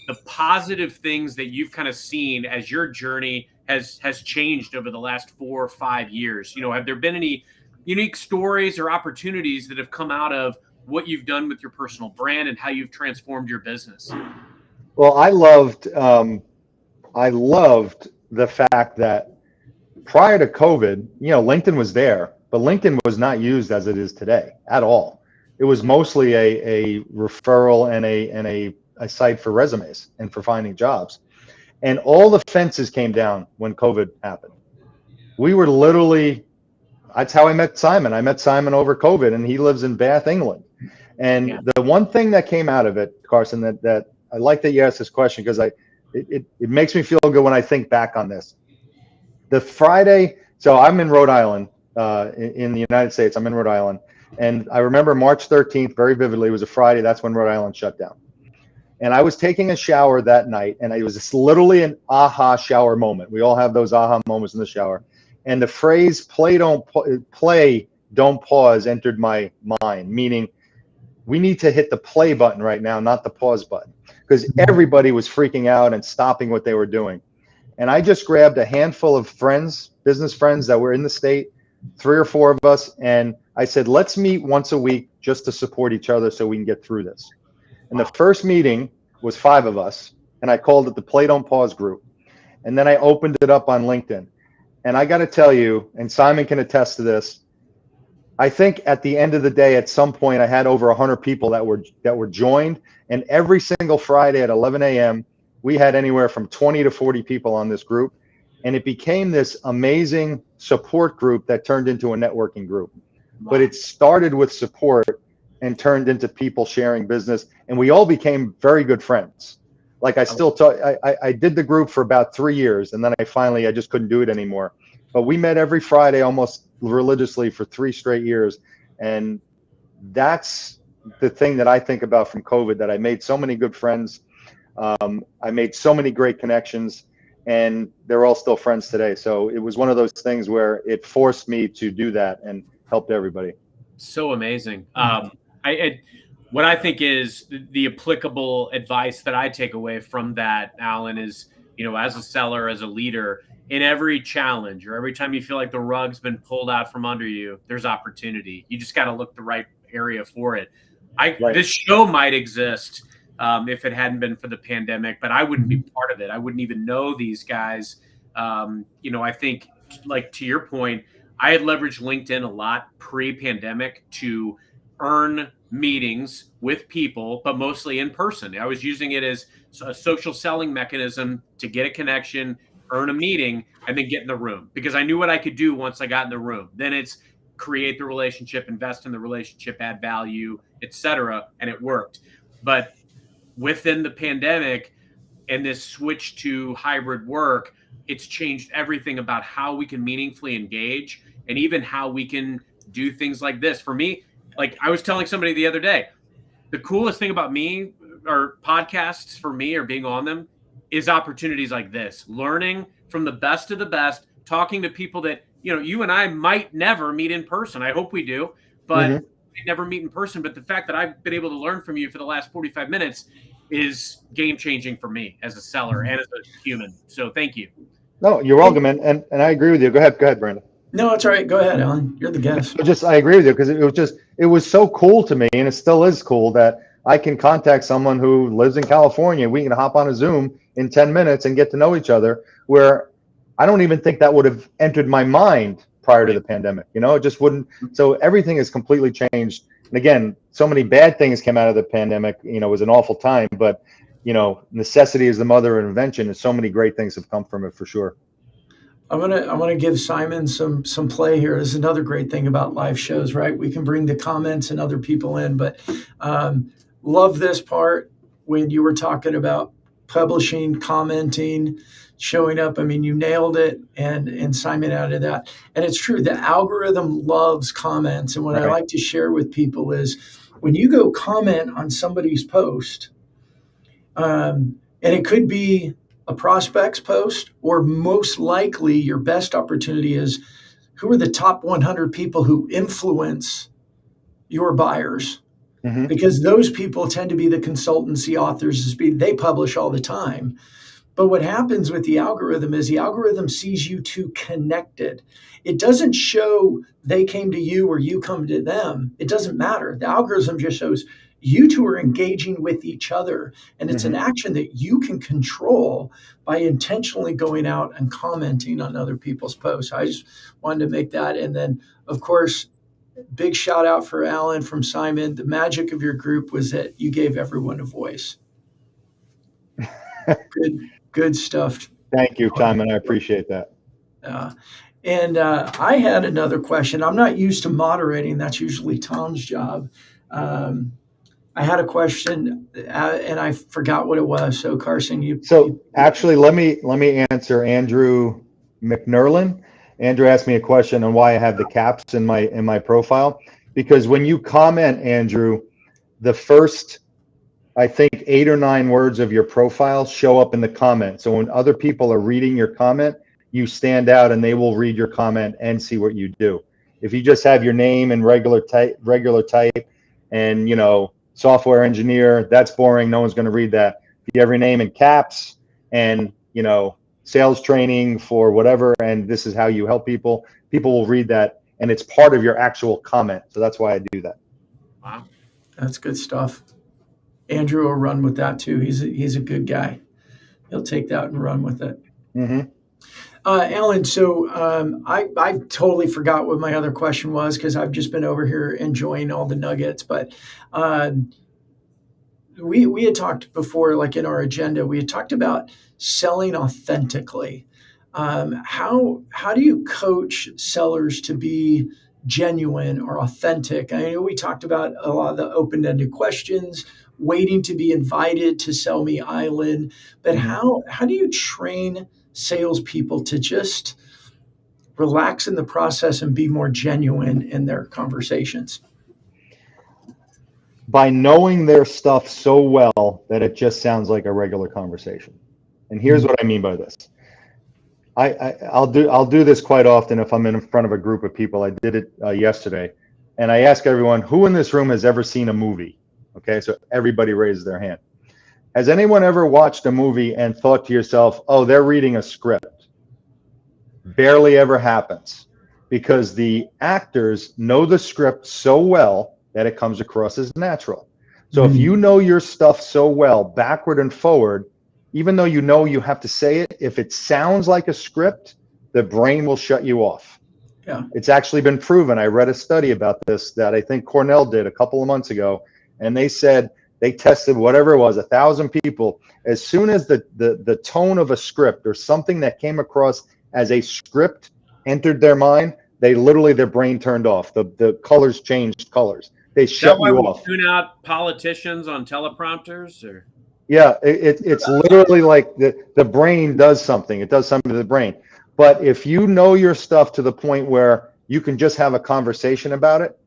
the positive things that you've kind of seen as your journey has changed over the last 4 or 5 years. Have there been any unique stories or opportunities that have come out of what you've done with your personal brand and how you've transformed your business? Well, I loved the fact that prior to COVID, LinkedIn was there, but LinkedIn was not used as it is today at all. It was mostly a referral and a site for resumes and for finding jobs. And all the fences came down when COVID happened. We were literally, that's how I met Simon. I met Simon over COVID, and he lives in Bath, England. And the one thing that came out of it, Carson, that I like that you asked this question, because it makes me feel good when I think back on this. The Friday, so I'm in Rhode Island, in the United States. I'm in Rhode Island. And I remember March 13th very vividly. It was a Friday. That's when Rhode Island shut down. And I was taking a shower that night, and it was just literally an aha shower moment. We all have those aha moments in the shower. And the phrase play, don't pause entered my mind, meaning we need to hit the play button right now, not the pause button, because everybody was freaking out and stopping what they were doing. And I just grabbed a handful of friends, business friends that were in the state, 3 or 4 of us, and I said, let's meet once a week just to support each other so we can get through this. And the first meeting was 5 of us, and I called it the Play Don't Pause group. And then I opened it up on LinkedIn. And I got to tell you, and Simon can attest to this, I think at the end of the day, at some point, I had over 100 people that were joined. And every single Friday at 11 a.m., we had anywhere from 20 to 40 people on this group. And it became this amazing support group that turned into a networking group. Wow. But it started with support and turned into people sharing business. And we all became very good friends. Like I still talk, I did the group for about 3 years, and then I just couldn't do it anymore. But we met every Friday almost religiously for 3 straight years. And that's the thing that I think about from COVID, that I made so many good friends. I made so many great connections, and they're all still friends today. So it was one of those things where it forced me to do that and helped everybody. So amazing. What I think is the applicable advice that I take away from that, Allan, is, as a seller, as a leader, in every challenge or every time you feel like the rug's been pulled out from under you, there's opportunity. You just got to look the right area for it. Right. This show might exist if it hadn't been for the pandemic, but I wouldn't be part of it. I wouldn't even know these guys. I think, like, to your point, I had leveraged LinkedIn a lot pre-pandemic to earn meetings with people, but mostly in person. I was using it as a social selling mechanism to get a connection, earn a meeting, and then get in the room, because I knew what I could do once I got in the room. Then it's create the relationship, invest in the relationship, add value, etc. And it worked. But within the pandemic and this switch to hybrid work, it's changed everything about how we can meaningfully engage, and even how we can do things like this. For me, like I was telling somebody the other day, the coolest thing about me or podcasts for me, or being on them, is opportunities like this, learning from the best of the best, talking to people that, you and I might never meet in person. I hope we do, but we never meet in person. But the fact that I've been able to learn from you for the last 45 minutes is game changing for me as a seller and as a human. So thank you. No, you're welcome. And I agree with you. Go ahead, Brandon. No, it's all right. Go ahead, Allan. You're the guest. I agree with you, because it was so cool to me, and it still is cool, that I can contact someone who lives in California. We can hop on a Zoom in 10 minutes and get to know each other, where I don't even think that would have entered my mind prior to the pandemic. It just wouldn't. So everything has completely changed. And again, so many bad things came out of the pandemic. It was an awful time, but necessity is the mother of invention, and so many great things have come from it, for sure. I want to give Simon some play here. This is another great thing about live shows, right? We can bring the comments and other people in, but love this part when you were talking about publishing, commenting, showing up. I mean, you nailed it, and Simon added that. And it's true, the algorithm loves comments. And what I like to share with people is, when you go comment on somebody's post, and it could be a prospect's post, or most likely your best opportunity is, who are the top 100 people who influence your buyers? Because those people tend to be the consultancy authors. They publish all the time. But what happens with the algorithm is, the algorithm sees you two connected. It doesn't show they came to you or you come to them. It doesn't matter. The algorithm just shows you two are engaging with each other. And it's an action that you can control by intentionally going out and commenting on other people's posts. I just wanted to make that. And then, of course, big shout out for Allan from Simon. The magic of your group was that you gave everyone a voice. Good stuff. Thank you, Simon. I appreciate that. And I had another question. I'm not used to moderating. That's usually Tom's job. I had a question, and I forgot what it was. So Carson, actually, let me answer Andrew McNerlin. Andrew asked me a question on why I have the caps in my profile, because when you comment, Andrew, the first, I think, 8 or 9 words of your profile show up in the comment. So when other people are reading your comment, you stand out, and they will read your comment and see what you do. If you just have your name and regular type, and software engineer, that's boring. No one's going to read that. If you have your name in caps and sales training for whatever, and this is how you help people will read that, and it's part of your actual comment. So that's why I do that. Wow, that's good stuff. Andrew will run with that too. He's a good guy. He'll take that and run with it. Allan, so I totally forgot what my other question was, because I've just been over here enjoying all the nuggets. But we had talked before, like in our agenda, we had talked about selling authentically. How do you coach sellers to be genuine or authentic? I know we talked about a lot of the open-ended questions, waiting to be invited to Sell Me Island, but how do you train salespeople to just relax in the process and be more genuine in their conversations? By knowing their stuff so well that it just sounds like a regular conversation. And here's what I mean by this. I'll do this quite often if I'm in front of a group of people. I did it yesterday, and I ask everyone, who in this room has ever seen a movie? Okay, so everybody raises their hand. Has anyone ever watched a movie and thought to yourself, oh, they're reading a script? Barely ever happens, because the actors know the script so well that it comes across as natural. So if you know your stuff so well, backward and forward, even though you know you have to say it, if it sounds like a script, the brain will shut you off. Yeah. It's actually been proven. I read a study about this that I think Cornell did a couple of months ago, and they said they tested whatever it was, 1,000 people. As soon as the tone of a script or something that came across as a script entered their mind, they literally, their brain turned off. The colors changed colors. They shut you off. Is that why we tune out politicians on teleprompters? Or yeah, it's literally like the brain does something. It does something to the brain. But if you know your stuff to the point where you can just have a conversation about it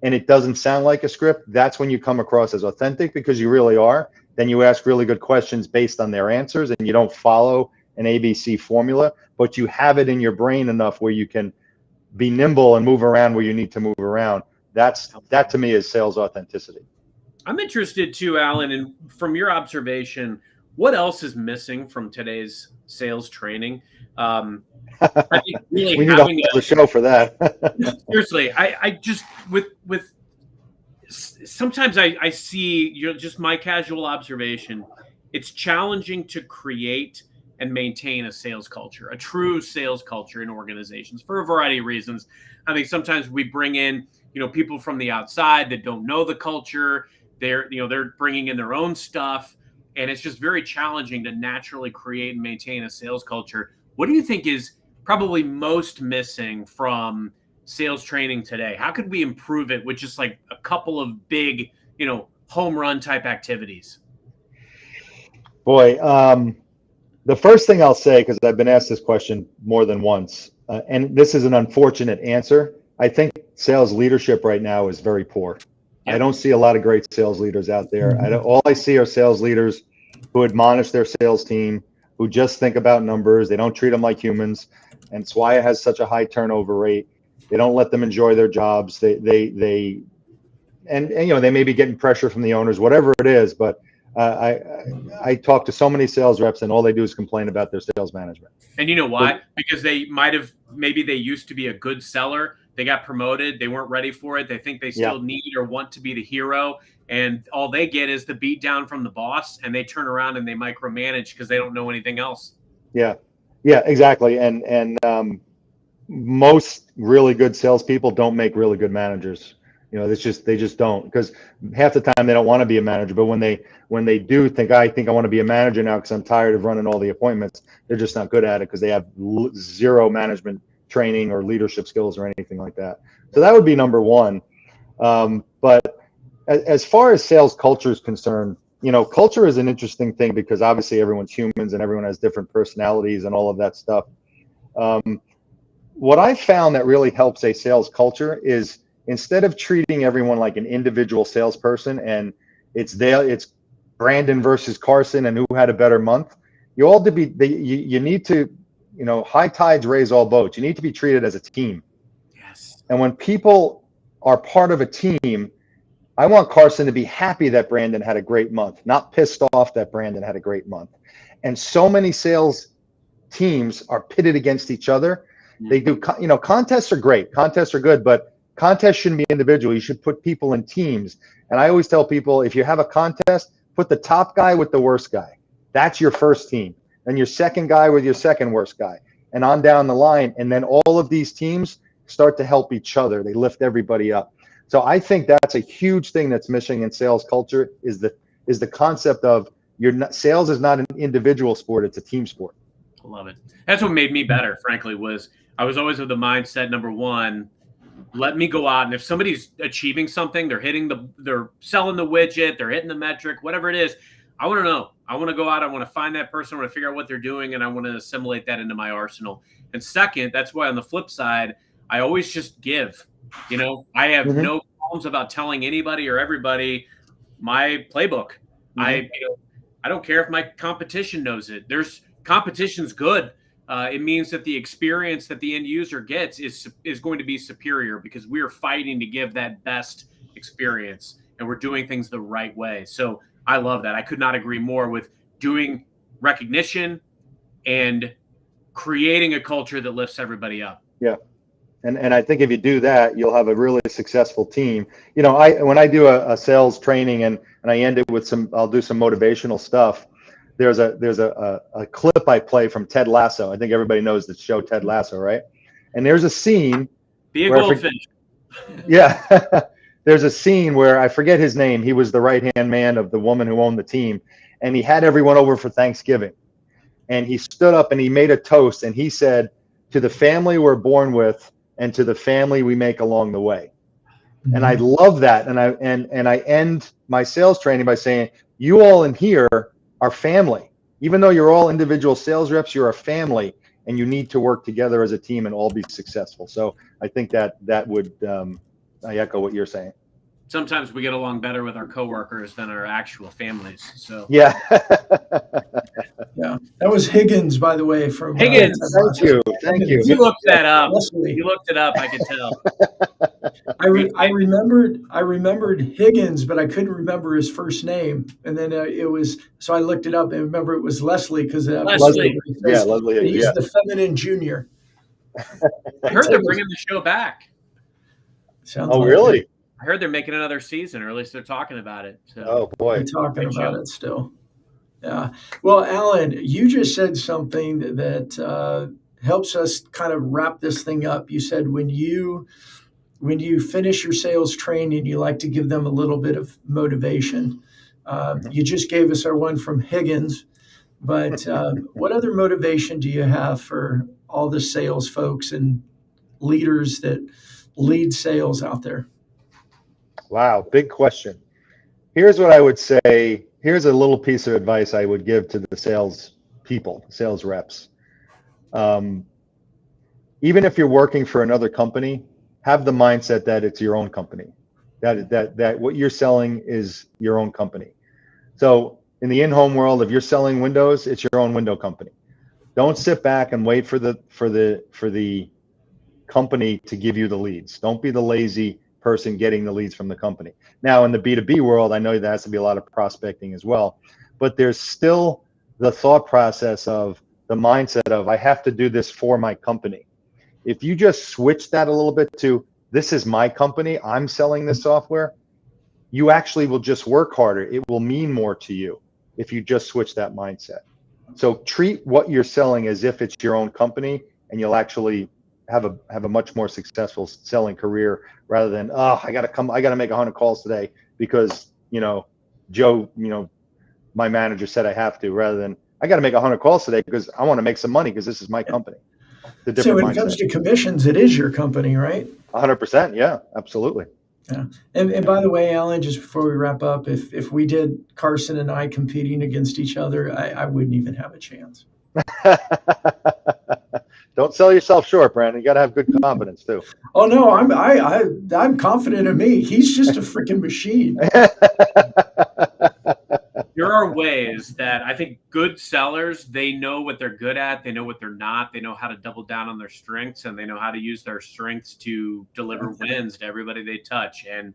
and it doesn't sound like a script, that's when you come across as authentic, because you really are. Then you ask really good questions based on their answers, and you don't follow an ABC formula, but you have it in your brain enough where you can be nimble and move around where you need to move around. That to me is sales authenticity. I'm interested too, Allan, and from your observation, what else is missing from today's sales training? I think really we need having a show for that. Seriously, I just with sometimes I see, just my casual observation, it's challenging to create and maintain a sales culture, a true sales culture in organizations for a variety of reasons. I think sometimes we bring in, people from the outside that don't know the culture. They're bringing in their own stuff, and it's just very challenging to naturally create and maintain a sales culture. What do you think is probably most missing from sales training today? How could we improve it with just like a couple of big, home run type activities? Boy, the first thing I'll say, because I've been asked this question more than once, and this is an unfortunate answer, I think sales leadership right now is very poor. Yep. I don't see a lot of great sales leaders out there. All I see are sales leaders who admonish their sales team, who just think about numbers. They don't treat them like humans, and it's why it has such a high turnover rate. They don't let them enjoy their jobs. They may be getting pressure from the owners, whatever it is. But I talk to so many sales reps, and all they do is complain about their sales management. And you know why? Because maybe they used to be a good seller. They got promoted. They weren't ready for it. They think they still need or want to be the hero. And all they get is the beat down from the boss, and they turn around and they micromanage because they don't know anything else. Yeah, exactly. And most really good salespeople don't make really good managers. They just don't, because half the time they don't want to be a manager. But when they do think I want to be a manager now because I'm tired of running all the appointments, they're just not good at it because they have zero management training or leadership skills or anything like that. So that would be number one. But as far as sales culture is concerned, culture is an interesting thing because obviously everyone's humans and everyone has different personalities and all of that stuff. What I found that really helps a sales culture is, instead of treating everyone like an individual salesperson and it's Brandon versus Carson and who had a better month, you need to, high tides raise all boats. You need to be treated as a team. Yes. And when people are part of a team, I want Carson to be happy that Brandon had a great month, not pissed off that Brandon had a great month. And so many sales teams are pitted against each other. They do, contests are great. Contests are good, but contests shouldn't be individual. You should put people in teams. And I always tell people, if you have a contest, put the top guy with the worst guy. That's your first team. And your second guy with your second worst guy. And on down the line. And then all of these teams start to help each other. They lift everybody up. So I think that's a huge thing that's missing in sales culture, is is the concept of sales is not an individual sport, it's a team sport. I love it. That's what made me better, frankly, was I was always of the mindset, number one, let me go out, and if somebody's achieving something, they're selling the widget, they're hitting the metric, whatever it is, I want to know. I want to go out, I want to find that person, I want to figure out what they're doing, and I want to assimilate that into my arsenal. And second, that's why on the flip side, I always just give. I have no problems about telling anybody or everybody my playbook. I don't care if my competition knows it. Competition's good. It means that the experience that the end user gets is going to be superior because we are fighting to give that best experience, and we're doing things the right way. So I love that. I could not agree more with doing recognition and creating a culture that lifts everybody up. Yeah. And I think if you do that, you'll have a really successful team. When I do a sales training and I end it with I'll do some motivational stuff. There's a clip I play from Ted Lasso. I think everybody knows the show Ted Lasso, right? And there's a scene. Be a goldfish. Yeah. There's a scene where I forget his name. He was the right-hand man of the woman who owned the team. And he had everyone over for Thanksgiving. And he stood up and he made a toast. And he said, to the family we're born with and to the family we make along the way. Mm-hmm. And I love that. And I end my sales training by saying, you all in here are family. Even though you're all individual sales reps, you're a family and you need to work together as a team and all be successful. So I think that would, I echo what you're saying. Sometimes we get along better with our coworkers than our actual families. So yeah. Yeah, that was Higgins, by the way. From Higgins. Thank you. You looked that up. You looked it up. I could tell. I remembered Higgins, but I couldn't remember his first name. And then so I looked it up and remember it was Leslie because Leslie. Yeah, Leslie. He's the feminine junior. I heard they're bringing the show back. Really? It. I heard they're making another season, or at least they're talking about it. So. Oh boy, they're talking about it still. Yeah. Well, Allan, you just said something that helps us kind of wrap this thing up. You said when you finish your sales training, you like to give them a little bit of motivation. You just gave us our one from Higgins, but what other motivation do you have for all the sales folks and leaders that lead sales out there? Wow, big question. Here's what I would say. Here's a little piece of advice I would give to the sales people, sales reps. Even if you're working for another company, have the mindset that it's your own company, that what you're selling is your own company. So in the in-home world, if you're selling windows, it's your own window company. Don't sit back and wait for the company to give you the leads. Don't be the lazy person getting the leads from the company. Now in the B2B world, I know there has to be a lot of prospecting as well, but there's still the thought process of the mindset of I have to do this for my company. If you just switch that a little bit to this is my company, I'm selling this software, you actually will just work harder. It will mean more to you if you just switch that mindset. So treat what you're selling as if it's your own company, and you'll actually have a much more successful selling career rather than, I got to make 100 calls today because, Joe, my manager said I have to, rather than I got to make 100 calls today because I want to make some money because this is my company. So when it comes to commissions, it is your company, right? 100%. Yeah, absolutely. Yeah. And by the way, Allan, just before we wrap up, if we did Carson and I competing against each other, I wouldn't even have a chance. Don't sell yourself short, Brandon. You got to have good confidence too. Oh no, I'm confident in me. He's just a freaking machine. There are ways that I think good sellers, they know what they're good at. They know what they're not. They know how to double down on their strengths, and they know how to use their strengths to deliver wins to everybody they touch. And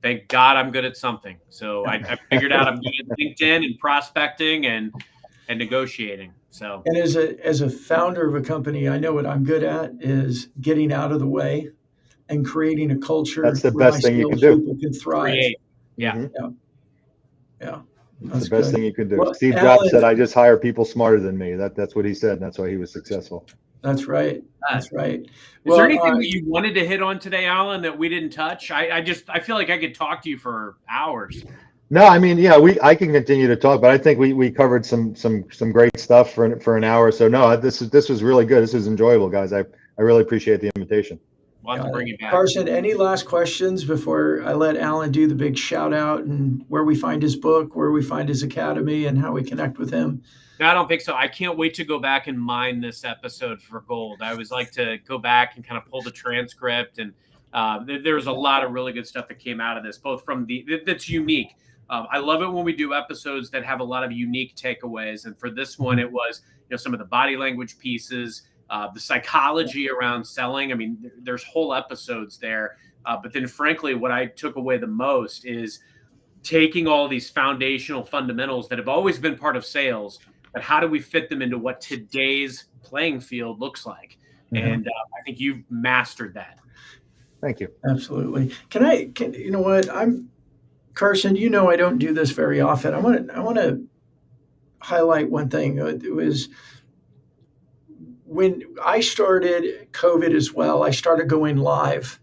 thank God I'm good at something. So I figured out I'm good at LinkedIn and prospecting and negotiating. So, and as a founder of a company, I know what I'm good at is getting out of the way and creating a culture. That's the best thing you can do. People can thrive. Yeah. Mm-hmm. Yeah. That's the best thing you can do. Well, Steve Jobs said, I just hire people smarter than me. That's what he said. And that's why he was successful. That's right. That's right. Is there anything that you wanted to hit on today, Allan, that we didn't touch? I feel like I could talk to you for hours. No, I mean, yeah, I can continue to talk, but I think we covered some great stuff for an hour. So no, this was really good. This was enjoyable, guys. I really appreciate the invitation. We'll have to bring you back. Carson, any last questions before I let Allan do the big shout out and where we find his book, where we find his academy, and how we connect with him? No, I don't think so. I can't wait to go back and mine this episode for gold. I always like to go back and kind of pull the transcript, and there's a lot of really good stuff that came out of this, both from that's unique. I love it when we do episodes that have a lot of unique takeaways, and for this one, it was some of the body language pieces, the psychology around selling. I mean, there's whole episodes there, but then frankly, what I took away the most is taking all these foundational fundamentals that have always been part of sales, but how do we fit them into what today's playing field looks like? Mm-hmm. And I think you've mastered that. Thank you. Absolutely. Can you know what? Carson, I don't do this very often. I want to highlight one thing. It was when I started COVID as well, I started going live.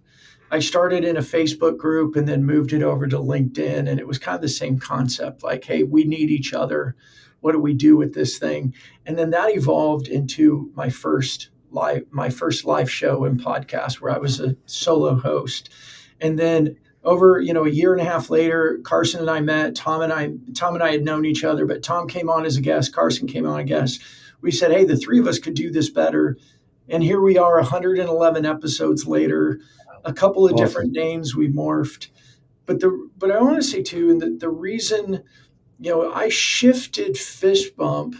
I started in a Facebook group and then moved it over to LinkedIn. And it was kind of the same concept, like, hey, we need each other. What do we do with this thing? And then that evolved into my first live show and podcast where I was a solo host. And then over, a year and a half later, Carson and I met. Tom and I had known each other, but Tom came on as a guest. Carson came on as a guest. We said, hey, the three of us could do this better. And here we are 111 episodes later, a couple of different names we morphed. But I want to say too, and the reason, I shifted Fist Bump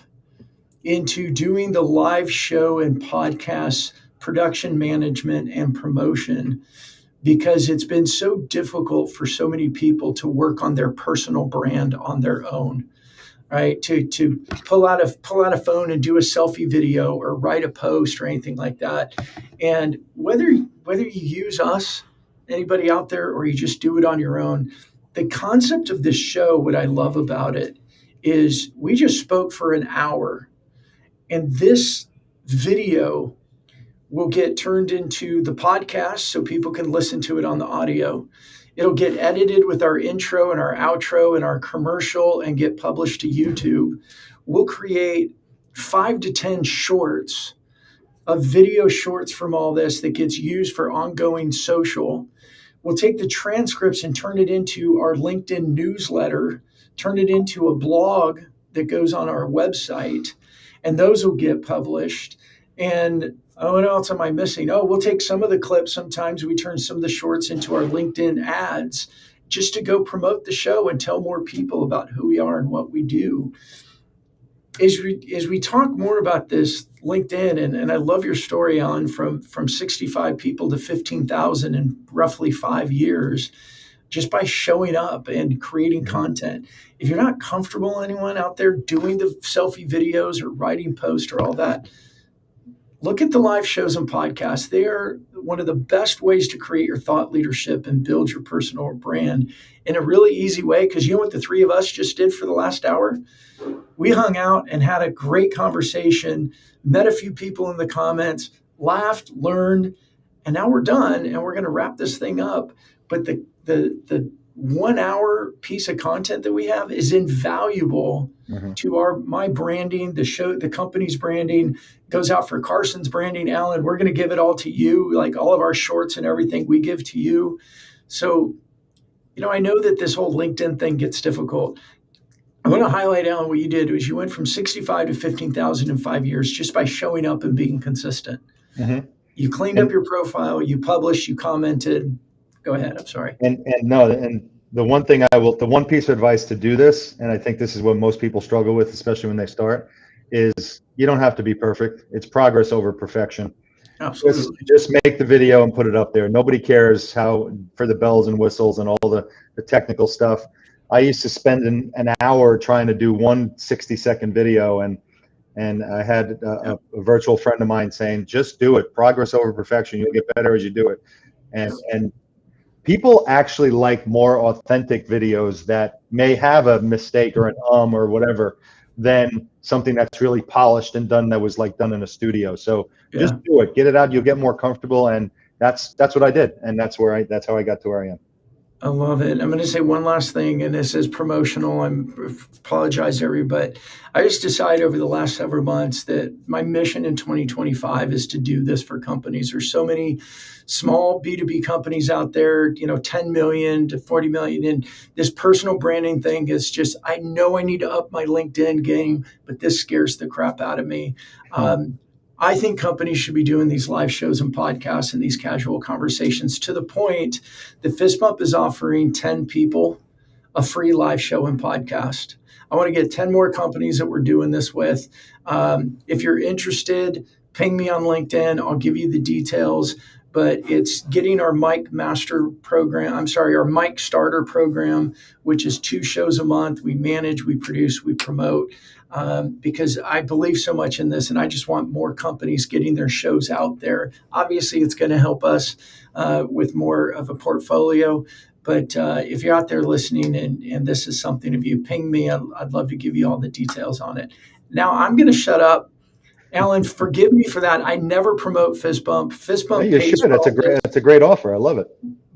into doing the live show and podcast production management and promotion because it's been so difficult for so many people to work on their personal brand on their own. Right, to pull out a phone and do a selfie video or write a post or anything like that. And whether you use us, anybody out there, or you just do it on your own, the concept of this show, what I love about it is we just spoke for an hour, and this video will get turned into the podcast so people can listen to it on the audio. It'll get edited with our intro and our outro and our commercial and get published to YouTube. We'll create 5 to 10 shorts of video shorts from all this that gets used for ongoing social. We'll take the transcripts and turn it into our LinkedIn newsletter, turn it into a blog that goes on our website, and those will get published. And what else am I missing? We'll take some of the clips. Sometimes we turn some of the shorts into our LinkedIn ads just to go promote the show and tell more people about who we are and what we do. As we talk more about this LinkedIn, and I love your story, Allan, from 65 people to 15,000 in roughly 5 years, just by showing up and creating content. If you're not comfortable, anyone out there doing the selfie videos or writing posts or all that, look at the live shows and podcasts. They are one of the best ways to create your thought leadership and build your personal brand in a really easy way. Because you know what the three of us just did for the last hour? We hung out and had a great conversation, met a few people in the comments, laughed, learned, and now we're done and we're going to wrap this thing up. But the 1 hour piece of content that we have is invaluable to my branding, the show, the company's branding, goes out for Carson's branding. Allan, we're going to give it all to you, like all of our shorts and everything we give to you. So, I know that this whole LinkedIn thing gets difficult. I want to highlight, Allan, what you did was you went from 65 to 15,000 in 5 years just by showing up and being consistent. You cleaned up your profile, you published, you commented. Go ahead. I'm sorry. And the one piece of advice to do this, and I think this is what most people struggle with, especially when they start, is you don't have to be perfect. It's progress over perfection. Absolutely. Just make the video and put it up there. Nobody cares for the bells and whistles and all the technical stuff. I used to spend an hour trying to do one 60-second video, and I had a virtual friend of mine saying, just do it. Progress over perfection. You'll get better as you do it. And people actually like more authentic videos that may have a mistake or an or whatever than something that's really polished and done that was done in a studio. So just do it, get it out. You'll get more comfortable, and that's what I did, and that's how I got to where I am. I love it. I'm going to say one last thing, and this is promotional. I apologize, everybody, but I just decided over the last several months that my mission in 2025 is to do this for companies. There's so many small B2B companies out there, 10 million to 40 million. And this personal branding thing is just, I know I need to up my LinkedIn game, but this scares the crap out of me. I think companies should be doing these live shows and podcasts and these casual conversations to the point that Fist Bump is offering 10 people a free live show and podcast. I want to get 10 more companies that we're doing this with. If you're interested, ping me on LinkedIn. I'll give you the details. But it's getting our Mic Master program. Our Mic Starter program, which is 2 shows a month. We manage, we produce, we promote. Because I believe so much in this, and I just want more companies getting their shows out there. Obviously, it's going to help us with more of a portfolio. But if you're out there listening and this is something of you, ping me. I'd love to give you all the details on it. Now, I'm going to shut up. Allan, forgive me for that. I never promote Fist Bump. Fist Bump You pays should. That's a great offer. I love it.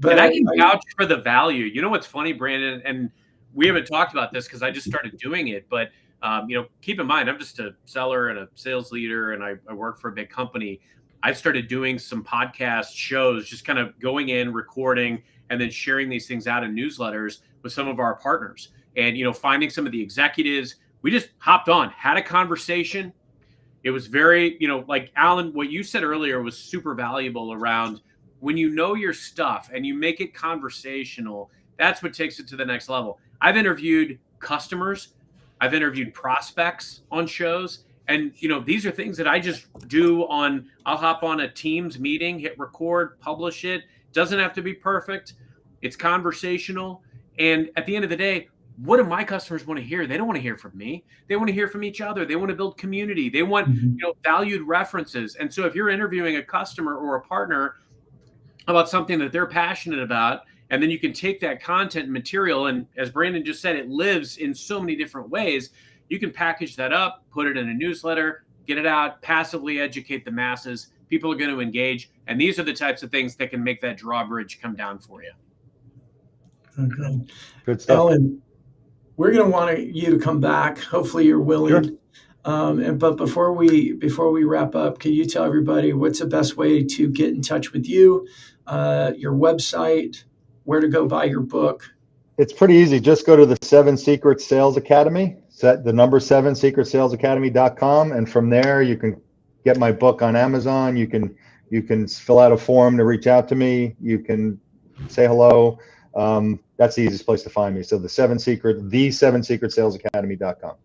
But I can vouch for the value. You know what's funny, Brandon, and we haven't talked about this because I just started doing it, but keep in mind, I'm just a seller and a sales leader, and I work for a big company. I've started doing some podcast shows, just kind of going in, recording, and then sharing these things out in newsletters with some of our partners. And, finding some of the executives, we just hopped on, had a conversation. It was very, like Allan, what you said earlier was super valuable around when you know your stuff and you make it conversational, that's what takes it to the next level. I've interviewed customers. I've interviewed prospects on shows. And, these are things that I just do I'll hop on a Teams meeting, hit record, publish it. Doesn't have to be perfect. It's conversational. And at the end of the day, what do my customers want to hear? They don't want to hear from me. They want to hear from each other. They want to build community. They want, valued references. And so if you're interviewing a customer or a partner about something that they're passionate about, and then you can take that content and material, and as Brandon just said, it lives in so many different ways. You can package that up, put it in a newsletter, get it out, passively educate the masses. People are going to engage. And these are the types of things that can make that drawbridge come down for you. Okay. Good stuff. Allan, we're going to want you to come back. Hopefully you're willing. Sure. But before we wrap up, can you tell everybody what's the best way to get in touch with you, your website, where to go buy your book? It's pretty easy. Just go to the 7 Secret Sales Academy, set the number 7 secretsalesacademy.com. And from there, you can get my book on Amazon. You can fill out a form to reach out to me. You can say hello. That's the easiest place to find me. So the 7 secretsalesacademy.com.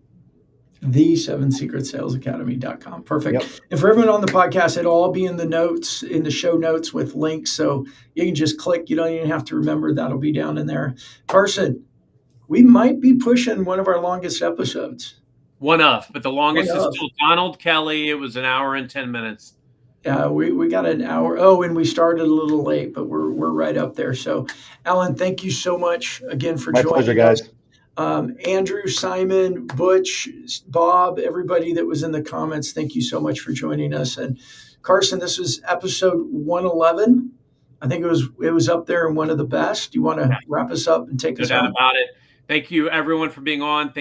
The7secretsalesacademy.com. Perfect. Yep. And for everyone on the podcast, it'll all be in the show notes with links. So you can just click. You don't even have to remember. That'll be down in there. Carson, we might be pushing one of our longest episodes. But the longest is still Donald Kelly. It was 1 hour and 10 minutes. Yeah, we got an hour. Oh, and we started a little late, but we're right up there. So, Allan, thank you so much again for joining us. My pleasure, guys. Andrew, Simon, Butch, Bob, everybody that was in the comments, thank you so much for joining us. And Carson, this was episode 111. I think it was up there and one of the best. You want to wrap us up and take us home? No doubt about it. Thank you, everyone, for being on. Thank